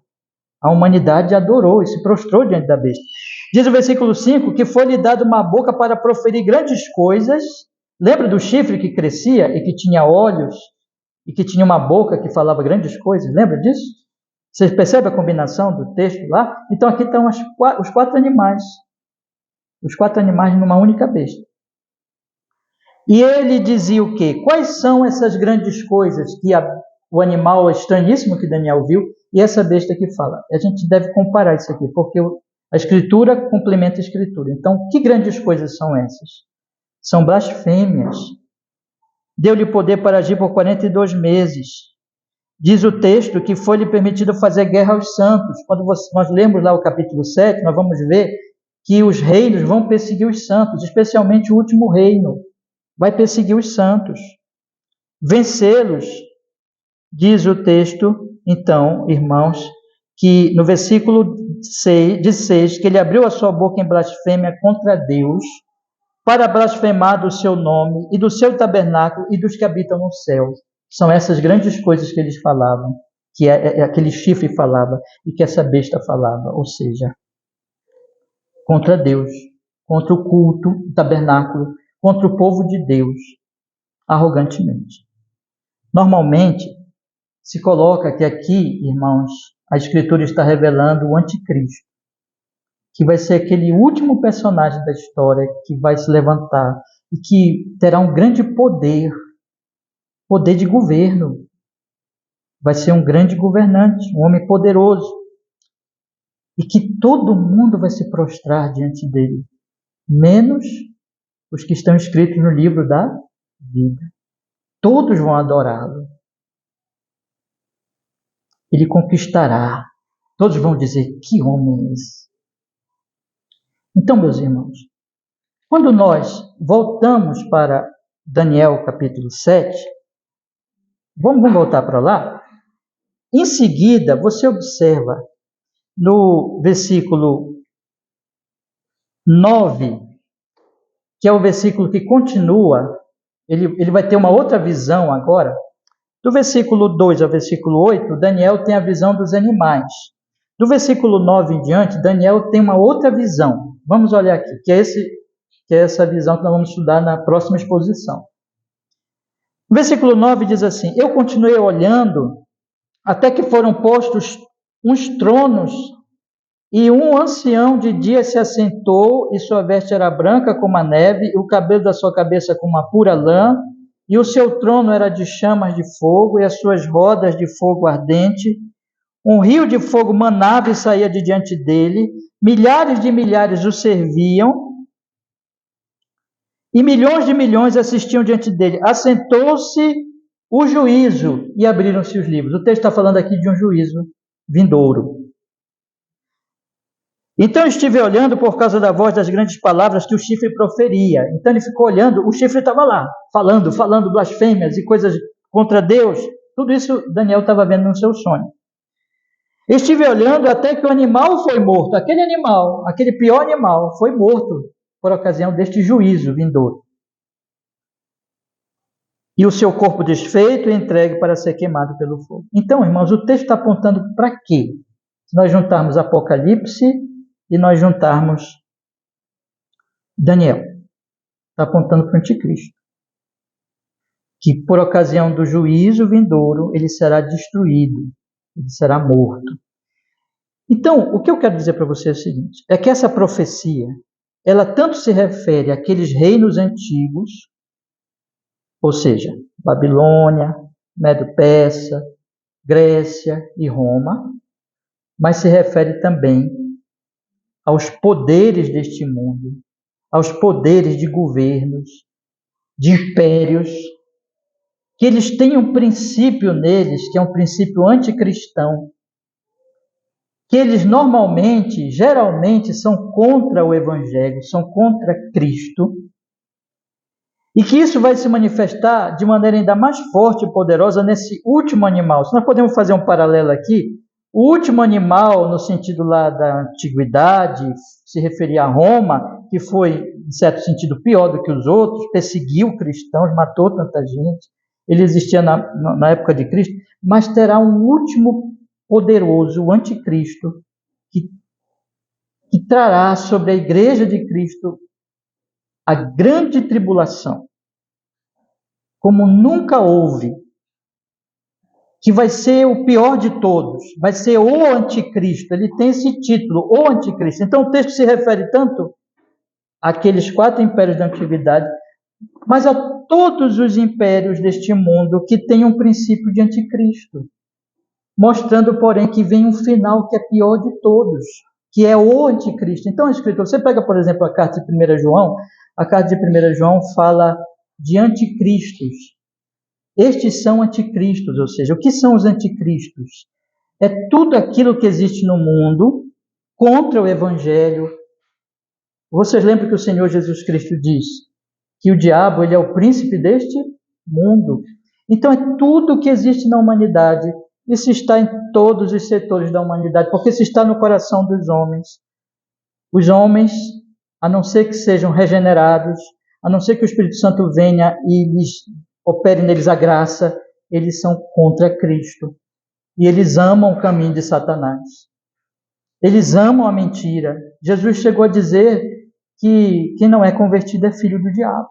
A humanidade adorou e se prostrou diante da besta. Diz o versículo 5 que foi-lhe dado uma boca para proferir grandes coisas. Lembra do chifre que crescia e que tinha olhos e que tinha uma boca que falava grandes coisas? Lembra disso? Vocês percebem a combinação do texto lá? Então aqui estão os 4 animais. Os 4 animais numa única besta. E ele dizia o quê? Quais são essas grandes coisas que o animal estranhíssimo que Daniel viu e essa besta que fala? A gente deve comparar isso aqui, porque a Escritura complementa a Escritura. Então, que grandes coisas são essas? São blasfêmias. Deu-lhe poder para agir por 42 meses. Diz o texto que foi-lhe permitido fazer guerra aos santos. Quando nós lemos lá o capítulo 7, nós vamos ver que os reinos vão perseguir os santos, especialmente o último reino. Vai perseguir os santos. Vencê-los. Diz o texto, então, irmãos, que no versículo 6, que ele abriu a sua boca em blasfêmia contra Deus, para blasfemar do seu nome e do seu tabernáculo e dos que habitam no céu. São essas grandes coisas que eles falavam, que aquele chifre falava e que essa besta falava, ou seja, contra Deus, contra o culto, o tabernáculo, contra o povo de Deus, arrogantemente. Normalmente, se coloca que aqui, irmãos, a Escritura está revelando o anticristo, que vai ser aquele último personagem da história que vai se levantar e que terá um grande poder de governo. Vai ser um grande governante, um homem poderoso, e que todo mundo vai se prostrar diante dele, menos os que estão escritos no livro da vida. Todos vão adorá-lo. ele conquistará. Todos vão dizer, que homem é esse? Então, meus irmãos, quando nós voltamos para Daniel capítulo 7, vamos voltar para lá? Em seguida, você observa no versículo 9, que é o versículo que continua, ele vai ter uma outra visão agora. Do versículo 2 ao versículo 8, Daniel tem a visão dos animais. Do versículo 9 em diante, Daniel tem uma outra visão. Vamos olhar aqui, que é essa visão que nós vamos estudar na próxima exposição. O versículo 9 diz assim: Eu continuei olhando até que foram postos uns tronos, e um ancião de dia se assentou, e sua veste era branca como a neve, e o cabelo da sua cabeça como a pura lã, e o seu trono era de chamas de fogo, e as suas rodas de fogo ardente. Um rio de fogo manava e saía de diante dele, milhares de milhares o serviam, e milhões de milhões assistiam diante dele. Assentou-se o juízo, e abriram-se os livros. O texto está falando aqui de um juízo vindouro. Então eu estive olhando por causa da voz das grandes palavras que o chifre proferia. Então ele ficou olhando, o chifre estava lá, falando blasfêmias e coisas contra Deus. Tudo isso Daniel estava vendo no seu sonho. Estive olhando até que o animal foi morto. Aquele animal, aquele pior animal, foi morto por ocasião deste juízo vindouro. E o seu corpo desfeito e entregue para ser queimado pelo fogo. Então, irmãos, o texto está apontando para quê? Se nós juntarmos Apocalipse e nós juntarmos Daniel, está apontando para o anticristo. Que por ocasião do juízo vindouro, ele será destruído, ele será morto. Então, o que eu quero dizer para você é o seguinte, é que essa profecia, ela tanto se refere àqueles reinos antigos, ou seja, Babilônia, Medo-Persa, Grécia e Roma, mas se refere também aos poderes deste mundo, aos poderes de governos, de impérios, que eles têm um princípio neles, que é um princípio anticristão, que eles normalmente, geralmente, são contra o Evangelho, são contra Cristo, e que isso vai se manifestar de maneira ainda mais forte e poderosa nesse último animal. Se nós podemos fazer um paralelo aqui, o último animal, no sentido lá da antiguidade, se referia a Roma, que foi, em certo sentido, pior do que os outros, perseguiu cristãos, matou tanta gente, ele existia na época de Cristo, mas terá um último poderoso, o anticristo, que trará sobre a igreja de Cristo a grande tribulação, como nunca houve, que vai ser o pior de todos, vai ser o anticristo, ele tem esse título, o anticristo. Então o texto se refere tanto àqueles 4 impérios da antiguidade, mas a todos os impérios deste mundo que têm um princípio de anticristo, mostrando, porém, que vem um final que é pior de todos, que é o anticristo. Então, escritor, você pega, por exemplo, a carta de 1 João, a carta de 1 João fala de anticristos. Estes são anticristos, ou seja, o que são os anticristos? É tudo aquilo que existe no mundo contra o Evangelho. Vocês lembram que o Senhor Jesus Cristo diz que o diabo ele é o príncipe deste mundo. Então é tudo que existe na humanidade. Isso está em todos os setores da humanidade, porque isso está no coração dos homens. Os homens, a não ser que sejam regenerados, a não ser que o Espírito Santo venha e lhes opere neles a graça, eles são contra Cristo. E eles amam o caminho de Satanás. Eles amam a mentira. Jesus chegou a dizer que quem não é convertido é filho do diabo.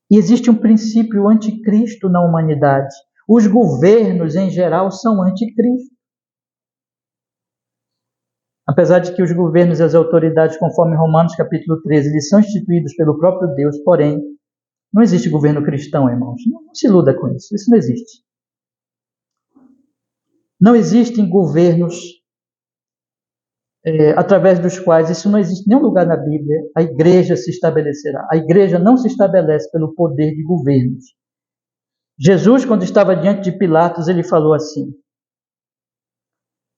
E existe um princípio anticristo na humanidade. Os governos, em geral, são anticristo. Apesar de que os governos e as autoridades, conforme Romanos capítulo 13, eles são instituídos pelo próprio Deus, porém, não existe governo cristão, irmãos. Não se iluda com isso. Isso não existe. Não existem governos através dos quais, isso não existe em nenhum lugar na Bíblia, a igreja se estabelecerá. A igreja não se estabelece pelo poder de governos. Jesus, quando estava diante de Pilatos, ele falou assim: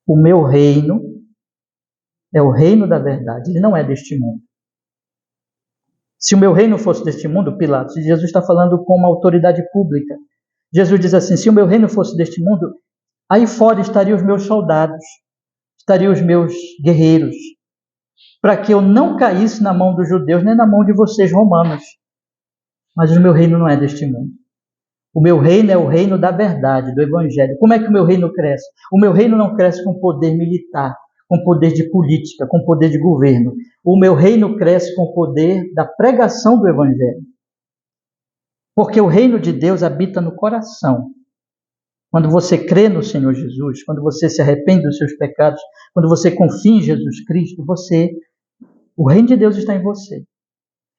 o meu reino é o reino da verdade, ele não é deste mundo. Se o meu reino fosse deste mundo, Pilatos, Jesus está falando com uma autoridade pública. Jesus diz assim: se o meu reino fosse deste mundo, aí fora estariam os meus soldados, estariam os meus guerreiros, para que eu não caísse na mão dos judeus, nem na mão de vocês romanos. Mas o meu reino não é deste mundo. O meu reino é o reino da verdade, do evangelho. Como é que o meu reino cresce? O meu reino não cresce com poder militar, com poder de política, com poder de governo. O meu reino cresce com o poder da pregação do evangelho. Porque o reino de Deus habita no coração. Quando você crê no Senhor Jesus, quando você se arrepende dos seus pecados, quando você confia em Jesus Cristo, o reino de Deus está em você.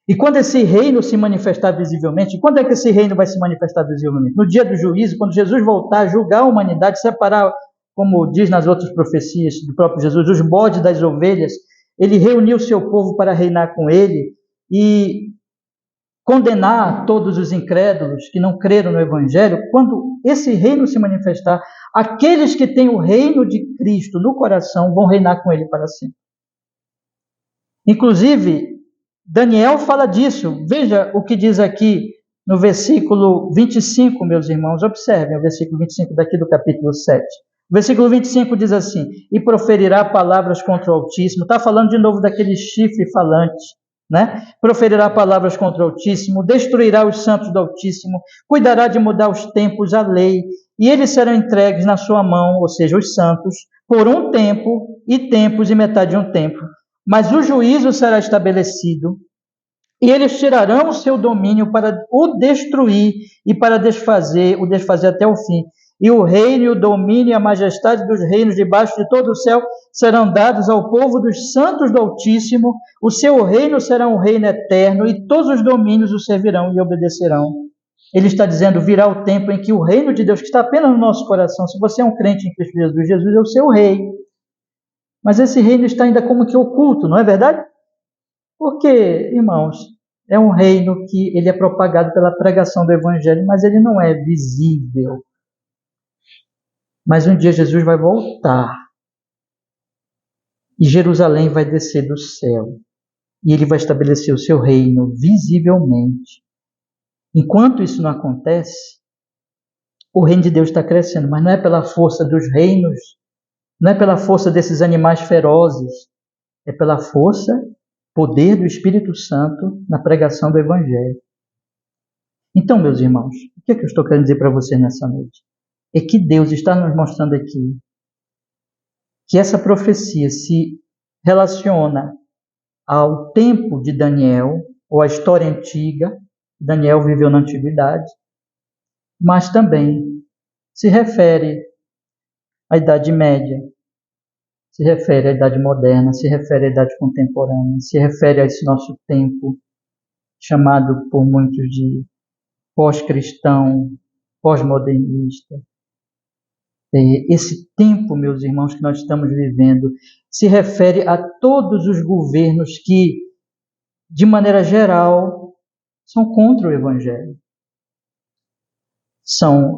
E quando esse reino se manifestar visivelmente, quando é que esse reino vai se manifestar visivelmente? No dia do juízo, quando Jesus voltar a julgar a humanidade, separar, como diz nas outras profecias do próprio Jesus, os bodes das ovelhas, ele reuniu o seu povo para reinar com ele e condenar todos os incrédulos que não creram no Evangelho. Quando esse reino se manifestar, aqueles que têm o reino de Cristo no coração vão reinar com ele para sempre. Inclusive, Daniel fala disso. Veja o que diz aqui no versículo 25, meus irmãos. Observem o versículo 25 daqui do capítulo 7. O versículo 25 diz assim: e proferirá palavras contra o Altíssimo. Está falando de novo daquele chifre falante, né? Proferirá palavras contra o Altíssimo, destruirá os santos do Altíssimo, cuidará de mudar os tempos, a lei, e eles serão entregues na sua mão, ou seja, os santos, por um tempo, e tempos, e metade de um tempo. Mas o juízo será estabelecido, e eles tirarão o seu domínio para o destruir e para o desfazer até o fim. E o reino, e o domínio e a majestade dos reinos debaixo de todo o céu serão dados ao povo dos santos do Altíssimo. O seu reino será um reino eterno, e todos os domínios o servirão e obedecerão. Ele está dizendo: virá o tempo em que o reino de Deus, que está apenas no nosso coração, se você é um crente em Cristo Jesus, Jesus é o seu rei. Mas esse reino está ainda como que oculto, não é verdade? Porque, irmãos, é um reino que ele é propagado pela pregação do Evangelho, mas ele não é visível. Mas um dia Jesus vai voltar e Jerusalém vai descer do céu e ele vai estabelecer o seu reino visivelmente. Enquanto isso não acontece, o reino de Deus está crescendo, mas não é pela força dos reinos, não é pela força desses animais ferozes, é pela força, poder do Espírito Santo na pregação do Evangelho. Então, meus irmãos, o que é que eu estou querendo dizer para vocês nessa noite? É que Deus está nos mostrando aqui que essa profecia se relaciona ao tempo de Daniel, ou à história antiga. Daniel viveu na antiguidade, mas também se refere à Idade Média, se refere à Idade Moderna, se refere à Idade Contemporânea, se refere a esse nosso tempo, chamado por muitos de pós-cristão, pós-modernista. Esse tempo, meus irmãos, que nós estamos vivendo, se refere a todos os governos que, de maneira geral, são contra o Evangelho.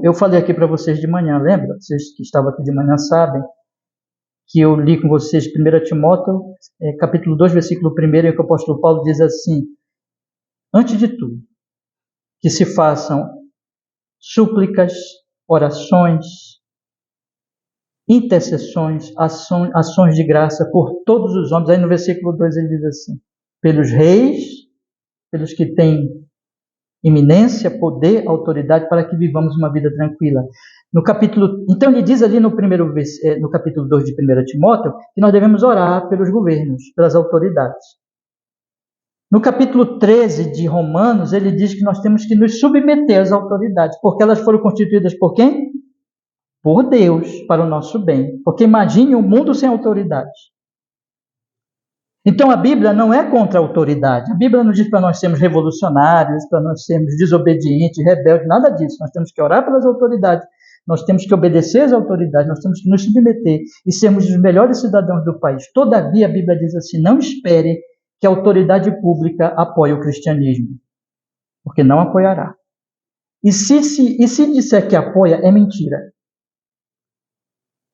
Eu falei aqui para vocês de manhã, lembra? Vocês que estavam aqui de manhã sabem que eu li com vocês 1 Timóteo, capítulo 2, versículo 1, em que o apóstolo Paulo diz assim: antes de tudo, que se façam súplicas, orações, intercessões, ações de graça por todos os homens. Aí no versículo 2 ele diz assim: pelos reis, pelos que têm iminência, poder, autoridade, para que vivamos uma vida tranquila. Então ele diz ali no capítulo 2 de 1 Timóteo que nós devemos orar pelos governos, pelas autoridades. No capítulo 13 de Romanos, ele diz que nós temos que nos submeter às autoridades, porque elas foram constituídas por quem? Por Deus, para o nosso bem. Porque imagine um mundo sem autoridade. Então a Bíblia não é contra a autoridade. A Bíblia não diz para nós sermos revolucionários, para nós sermos desobedientes, rebeldes, nada disso. Nós temos que orar pelas autoridades, nós temos que obedecer às autoridades, nós temos que nos submeter e sermos os melhores cidadãos do país. Todavia, a Bíblia diz assim: não espere que a autoridade pública apoie o cristianismo, porque não apoiará. E se disser que apoia, é mentira.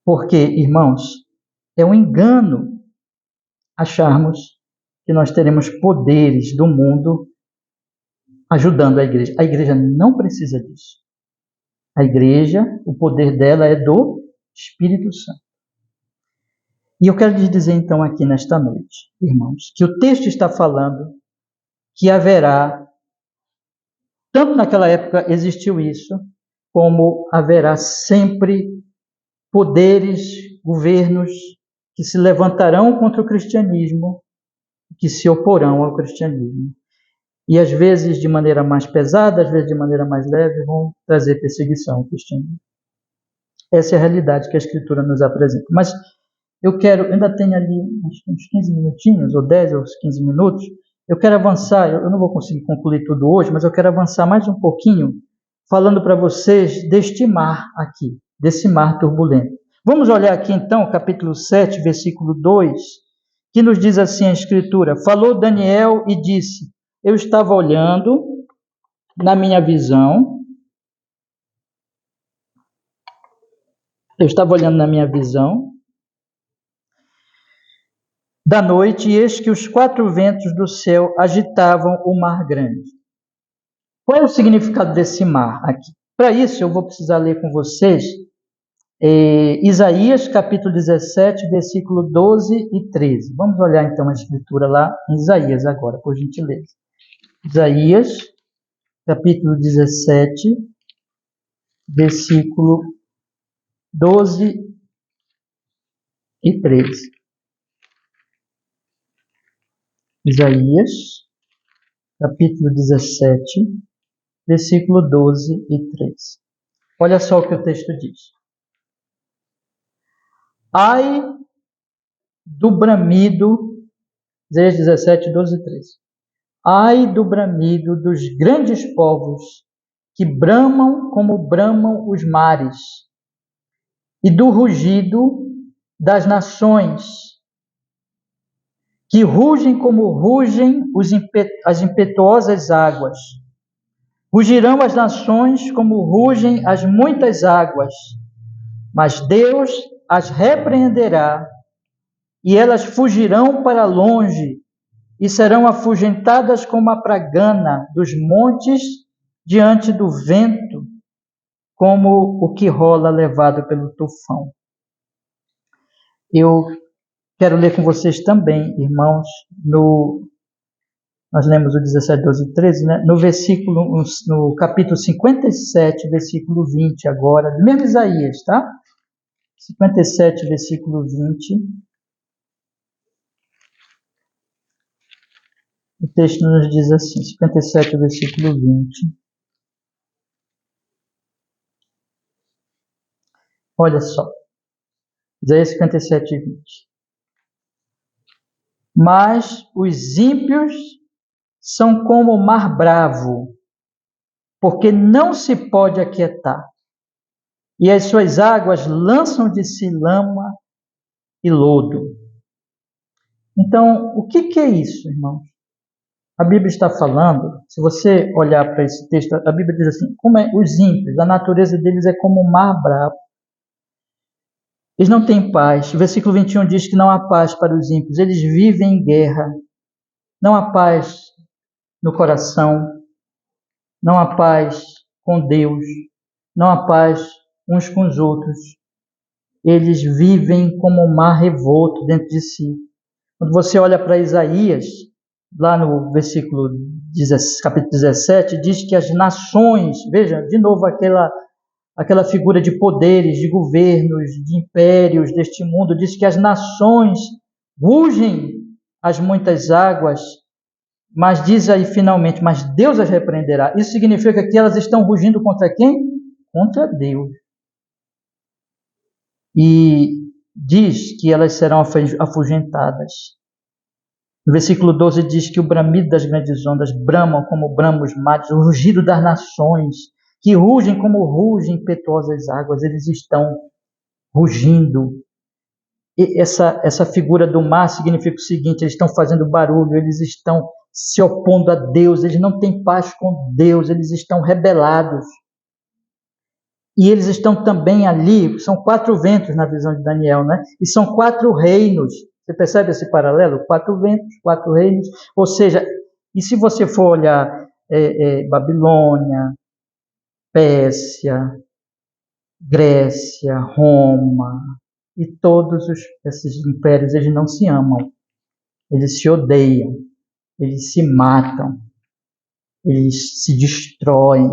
Porque, irmãos, é um engano acharmos que nós teremos poderes do mundo ajudando a igreja. A igreja não precisa disso. A igreja, o poder dela é do Espírito Santo. E eu quero lhes dizer então aqui nesta noite, irmãos, que o texto está falando que haverá, tanto naquela época existiu isso, como haverá sempre poderes, governos que se levantarão contra o cristianismo, que se oporão ao cristianismo. E às vezes de maneira mais pesada, às vezes de maneira mais leve, vão trazer perseguição ao cristianismo. Essa é a realidade que a Escritura nos apresenta. Mas eu ainda tenho ali uns 15 minutinhos, ou 10 ou 15 minutos, eu quero avançar, eu não vou conseguir concluir tudo hoje, mas eu quero avançar mais um pouquinho, falando para vocês deste mar aqui, desse mar turbulento. Vamos olhar aqui então, capítulo 7, versículo 2, que nos diz assim a Escritura: falou Daniel e disse, eu estava olhando na minha visão, da noite, e eis que os 4 ventos do céu agitavam o mar grande. Qual é o significado desse mar aqui? Para isso, eu vou precisar ler com vocês Isaías, capítulo 17, versículo 12 e 13. Vamos olhar então a escritura lá em Isaías agora, por gentileza. Isaías, capítulo 17, versículo 12 e 13. Isaías, capítulo 17, versículo 12 e 13. Olha só o que o texto diz. Ai do bramido, Isaías 17, 12 e 13. Ai do bramido dos grandes povos que bramam como bramam os mares, e do rugido das nações que rugem como rugem as impetuosas águas. Rugirão as nações como rugem as muitas águas, mas Deus as repreenderá, e elas fugirão para longe, e serão afugentadas como a pragana dos montes diante do vento, como o que rola levado pelo tufão. Eu quero ler com vocês também, irmãos, nós lemos o 17, 12 e 13, né? No capítulo 57, versículo 20 agora, do mesmo Isaías, tá? 57, versículo 20. O texto nos diz assim, 57, versículo 20. Olha só, Isaías 57, 20. Mas os ímpios são como o mar bravo, porque não se pode aquietar, e as suas águas lançam de si lama e lodo. Então, o que é isso, irmãos? A Bíblia está falando, se você olhar para esse texto, a Bíblia diz assim, como os ímpios, a natureza deles é como um mar bravo. Eles não têm paz. O versículo 21 diz que não há paz para os ímpios. Eles vivem em guerra. Não há paz no coração. Não há paz com Deus. Não há paz uns com os outros. Eles vivem como um mar revolto dentro de si. Quando você olha para Isaías, lá no capítulo 17, diz que as nações, veja, de novo aquela figura de poderes, de governos, de impérios deste mundo, diz que as nações rugem as muitas águas, mas diz aí finalmente, mas Deus as repreenderá. Isso significa que elas estão rugindo contra quem? Contra Deus. E diz que elas serão afugentadas. No versículo 12 diz que o bramido das grandes ondas bramam como bramam os mares, o rugido das nações, que rugem como rugem impetuosas águas, eles estão rugindo. E essa figura do mar significa o seguinte, eles estão fazendo barulho, eles estão se opondo a Deus, eles não têm paz com Deus, eles estão rebelados. E eles estão também ali, são 4 ventos na visão de Daniel, né? E são 4 reinos. Você percebe esse paralelo? 4 ventos, 4 reinos. Ou seja, e se você for olhar Babilônia, Pérsia, Grécia, Roma, e todos esses impérios, eles não se amam. Eles se odeiam, eles se matam, eles se destroem,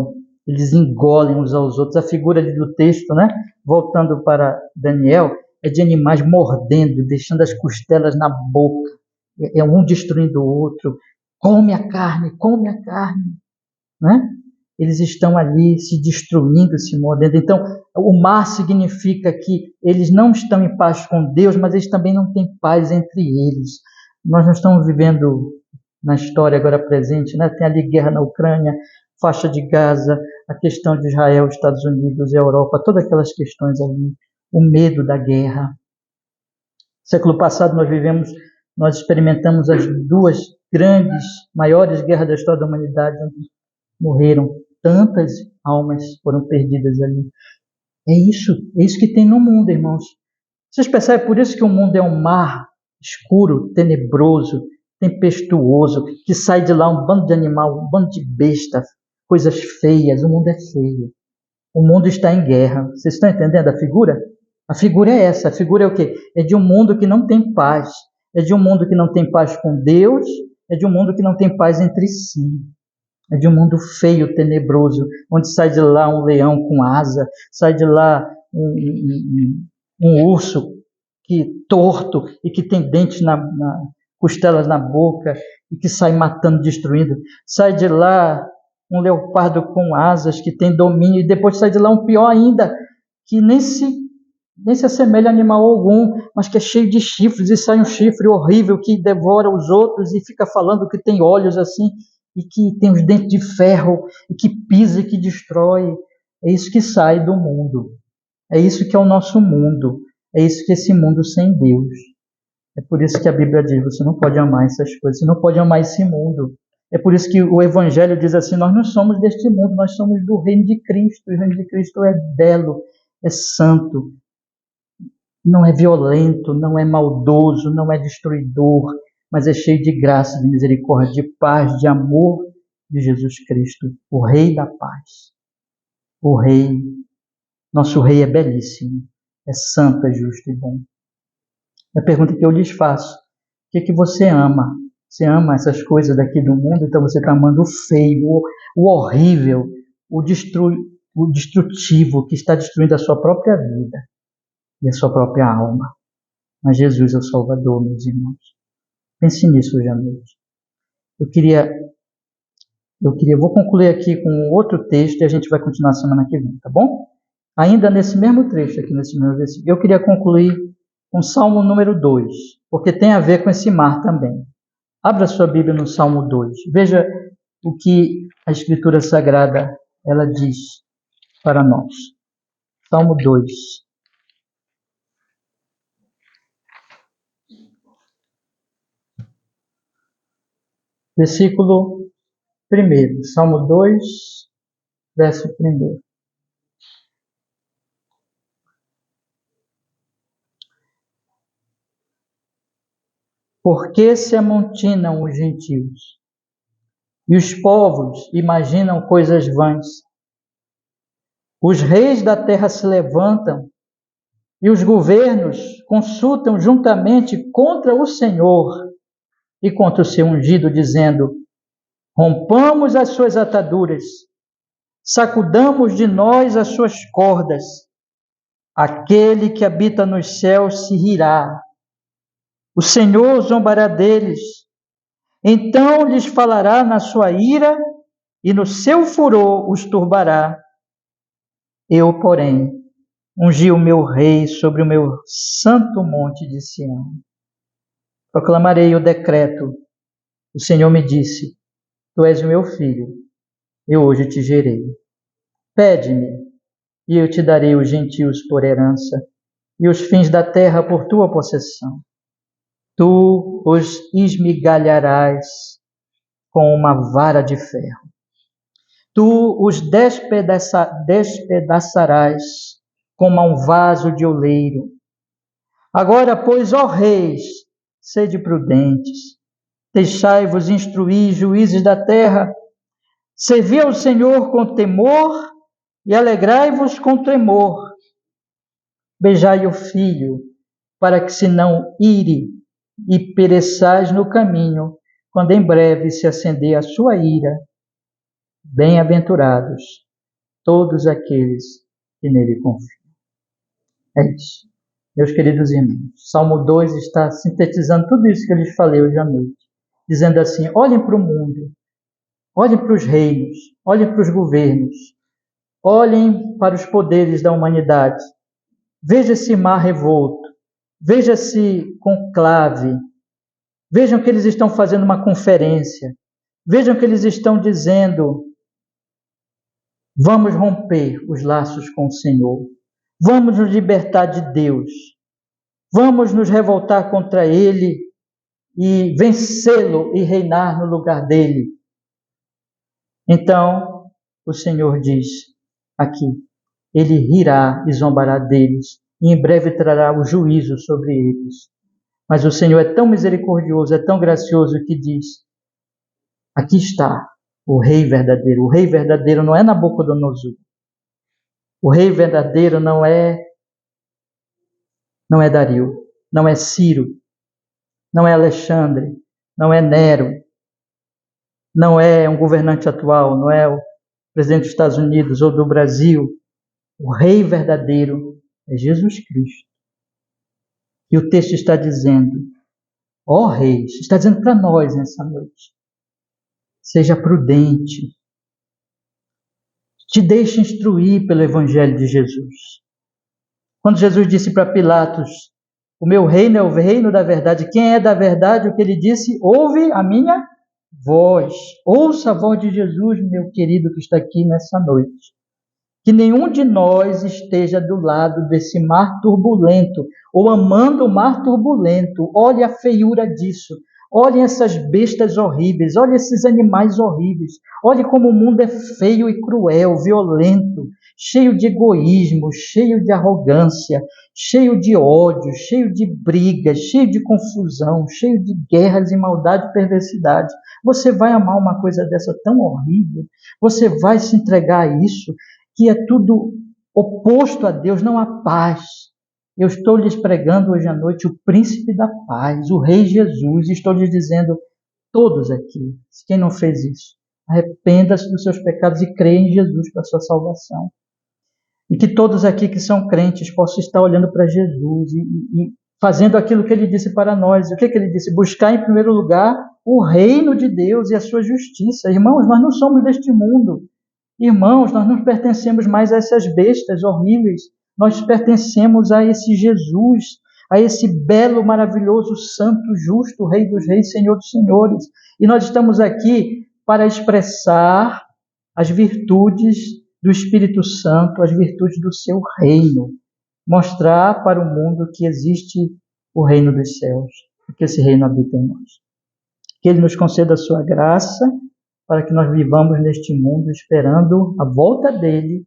eles engolem uns aos outros. A figura do texto, né? Voltando para Daniel, é de animais mordendo, deixando as costelas na boca. É um destruindo o outro. Come a carne, né? Eles estão ali se destruindo, se mordendo. Então, o mar significa que eles não estão em paz com Deus, mas eles também não têm paz entre eles. Nós não estamos vivendo na história agora presente, né? Tem ali guerra na Ucrânia, faixa de Gaza, a questão de Israel, Estados Unidos, Europa, todas aquelas questões ali, o medo da guerra. Século passado nós experimentamos as 2 grandes, maiores guerras da história da humanidade, onde morreram tantas almas, foram perdidas ali. É isso que tem no mundo, irmãos. Vocês percebem? Por isso que o mundo é um mar escuro, tenebroso, tempestuoso, que sai de lá um bando de animal, um bando de besta, coisas feias. O mundo é feio. O mundo está em guerra. Vocês estão entendendo a figura? A figura é essa. A figura é o quê? É de um mundo que não tem paz. É de um mundo que não tem paz com Deus. É de um mundo que não tem paz entre si. É de um mundo feio, tenebroso, onde sai de lá um leão com asa, sai de lá um urso torto e que tem dentes costelas na boca e que sai matando, destruindo. Sai de lá um leopardo com asas que tem domínio, e depois sai de lá um pior ainda, que nem se assemelha a animal algum, mas que é cheio de chifres, e sai um chifre horrível que devora os outros e fica falando que tem olhos assim, e que tem os dentes de ferro, e que pisa e que destrói. É isso que sai do mundo. É isso que é o nosso mundo. É isso que é esse mundo sem Deus. É por isso que a Bíblia diz, você não pode amar essas coisas, você não pode amar esse mundo. É por isso que o Evangelho diz assim, nós não somos deste mundo, nós somos do reino de Cristo. O reino de Cristo é belo, é santo, não é violento, não é maldoso, não é destruidor, mas é cheio de graça, de misericórdia, de paz, de amor de Jesus Cristo, o Rei da paz. O Rei, nosso Rei é belíssimo, é santo, é justo e bom. A pergunta que eu lhes faço, o que você ama? Você ama essas coisas daqui do mundo, então você está amando o feio, o horrível, o destrutivo, que está destruindo a sua própria vida e a sua própria alma. Mas Jesus é o Salvador, meus irmãos. Pense nisso hoje à noite. Vou concluir aqui com outro texto e a gente vai continuar semana que vem, tá bom? Ainda nesse mesmo trecho aqui, nesse mesmo versículo, eu queria concluir com Salmo número 2, porque tem a ver com esse mar também. Abra sua Bíblia no Salmo 2. Veja o que a Escritura Sagrada ela diz para nós. Salmo 2. Versículo 1. Salmo 2, verso 1. Por que se amontinam os gentios? E os povos imaginam coisas vãs. Os reis da terra se levantam e os governos consultam juntamente contra o Senhor e contra o seu ungido, dizendo: rompamos as suas ataduras, sacudamos de nós as suas cordas. Aquele que habita nos céus se rirá. O Senhor zombará deles. Então lhes falará na sua ira e no seu furor os turbará. Eu, porém, ungi o meu rei sobre o meu santo monte de Sião. Proclamarei o decreto. O Senhor me disse: tu és o meu filho, eu hoje te gerei. Pede-me, e eu te darei os gentios por herança, e os fins da terra por tua possessão. Tu os esmigalharás com uma vara de ferro. Tu os despedaçarás como a um vaso de oleiro. Agora, pois, ó reis, sede prudentes, deixai-vos instruir, juízes da terra, servi ao Senhor com temor e alegrai-vos com tremor. Beijai o filho, para que se não ire e pereçais no caminho, quando em breve se acender a sua ira. Bem-aventurados todos aqueles que nele confiam. É isso. Meus queridos irmãos, Salmo 2 está sintetizando tudo isso que eu lhes falei hoje à noite, dizendo assim: olhem para o mundo, olhem para os reinos, olhem para os governos, olhem para os poderes da humanidade. Veja esse mar revolto, veja esse conclave, vejam que eles estão fazendo uma conferência, vejam que eles estão dizendo: vamos romper os laços com o Senhor, vamos nos libertar de Deus, vamos nos revoltar contra Ele e vencê-lo e reinar no lugar dele. Então, o Senhor diz aqui: Ele rirá e zombará deles, e em breve trará o juízo sobre eles. Mas o Senhor é tão misericordioso, é tão gracioso, que diz: aqui está o Rei verdadeiro. O Rei verdadeiro não é Nabucodonosor. O Rei verdadeiro não é Dario, não é Ciro, não é Alexandre, não é Nero, não é um governante atual, não é o presidente dos Estados Unidos ou do Brasil. O Rei verdadeiro é Jesus Cristo. E o texto está dizendo: ó reis, está dizendo para nós nessa noite, seja prudente, te deixe instruir pelo Evangelho de Jesus. Quando Jesus disse para Pilatos: o meu reino é o reino da verdade, quem é da verdade, o que ele disse? Ouve a minha voz. Ouça a voz de Jesus, meu querido, que está aqui nessa noite. Que nenhum de nós esteja do lado desse mar turbulento, ou amando o mar turbulento. Olhe a feiura disso. Olhe essas bestas horríveis, olhe esses animais horríveis. Olhe como o mundo é feio e cruel, violento, cheio de egoísmo, cheio de arrogância, cheio de ódio, cheio de brigas, cheio de confusão, cheio de guerras e maldade e perversidade. Você vai amar uma coisa dessa tão horrível? Você vai se entregar a isso, que é tudo oposto a Deus, não há paz? Eu estou lhes pregando hoje à noite o príncipe da paz, o Rei Jesus, e estou lhes dizendo, todos aqui, quem não fez isso, arrependa-se dos seus pecados e creia em Jesus para a sua salvação. E que todos aqui que são crentes possam estar olhando para Jesus e fazendo aquilo que ele disse para nós. O que ele disse? Buscar em primeiro lugar o reino de Deus e a sua justiça. Irmãos, nós não somos deste mundo. Irmãos, nós não pertencemos mais a essas bestas horríveis. Nós pertencemos a esse Jesus, a esse belo, maravilhoso, santo, justo, Rei dos Reis, Senhor dos Senhores. E nós estamos aqui para expressar as virtudes do Espírito Santo, as virtudes do seu reino. Mostrar para o mundo que existe o reino dos céus, e que esse reino habita em nós. Que ele nos conceda a sua graça, para que nós vivamos neste mundo esperando a volta dele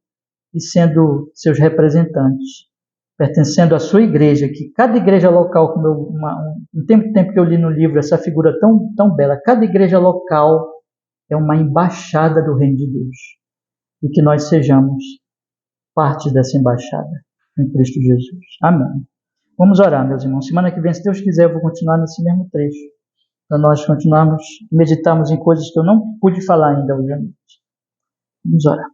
e sendo seus representantes, pertencendo à sua igreja, que cada igreja local, como um tempo que eu li no livro essa figura tão bela, cada igreja local é uma embaixada do reino de Deus, e que nós sejamos parte dessa embaixada em Cristo Jesus. Amém. Vamos orar, meus irmãos. Semana que vem, se Deus quiser, eu vou continuar nesse mesmo trecho, para nós continuarmos, meditarmos em coisas que eu não pude falar ainda hoje à noite. Vamos orar.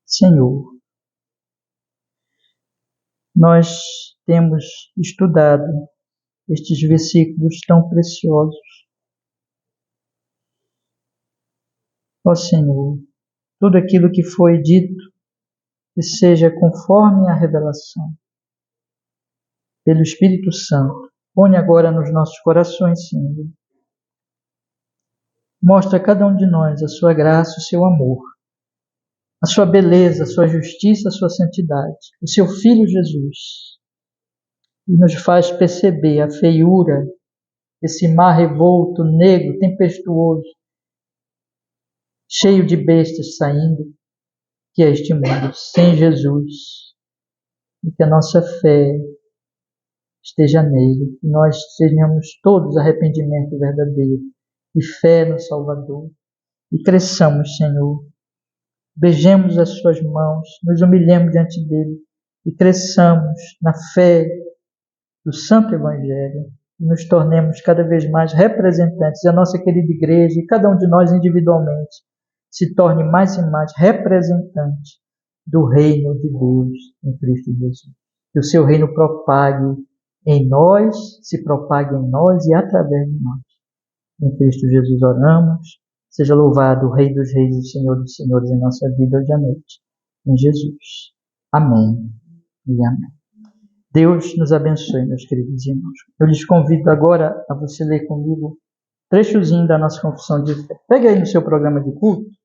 Senhor, nós temos estudado estes versículos tão preciosos. Ó Senhor, tudo aquilo que foi dito, que seja conforme a revelação pelo Espírito Santo. Põe agora nos nossos corações, Senhor. Mostra a cada um de nós a sua graça, o seu amor, a sua beleza, a sua justiça, a sua santidade, o seu Filho Jesus. E nos faz perceber a feiura esse mar revolto, negro, tempestuoso, cheio de bestas saindo, que é este mundo sem Jesus. E que a nossa fé esteja nele, que nós tenhamos todos arrependimento verdadeiro e fé no Salvador. E cresçamos, Senhor. Beijemos as suas mãos, nos humilhemos diante dele e cresçamos na fé do Santo Evangelho e nos tornemos cada vez mais representantes da nossa querida igreja e cada um de nós individualmente se torne mais e mais representante do reino de Deus em Cristo Jesus. Que o seu reino propague em nós, se propague em nós e através de nós. Em Cristo Jesus oramos. Seja louvado o Rei dos Reis e Senhor dos Senhores em nossa vida hoje à noite. Em Jesus. Amém e amém. Deus nos abençoe, meus queridos irmãos. Eu lhes convido agora a você ler comigo trechozinho da nossa confissão de fé. Pegue aí no seu programa de culto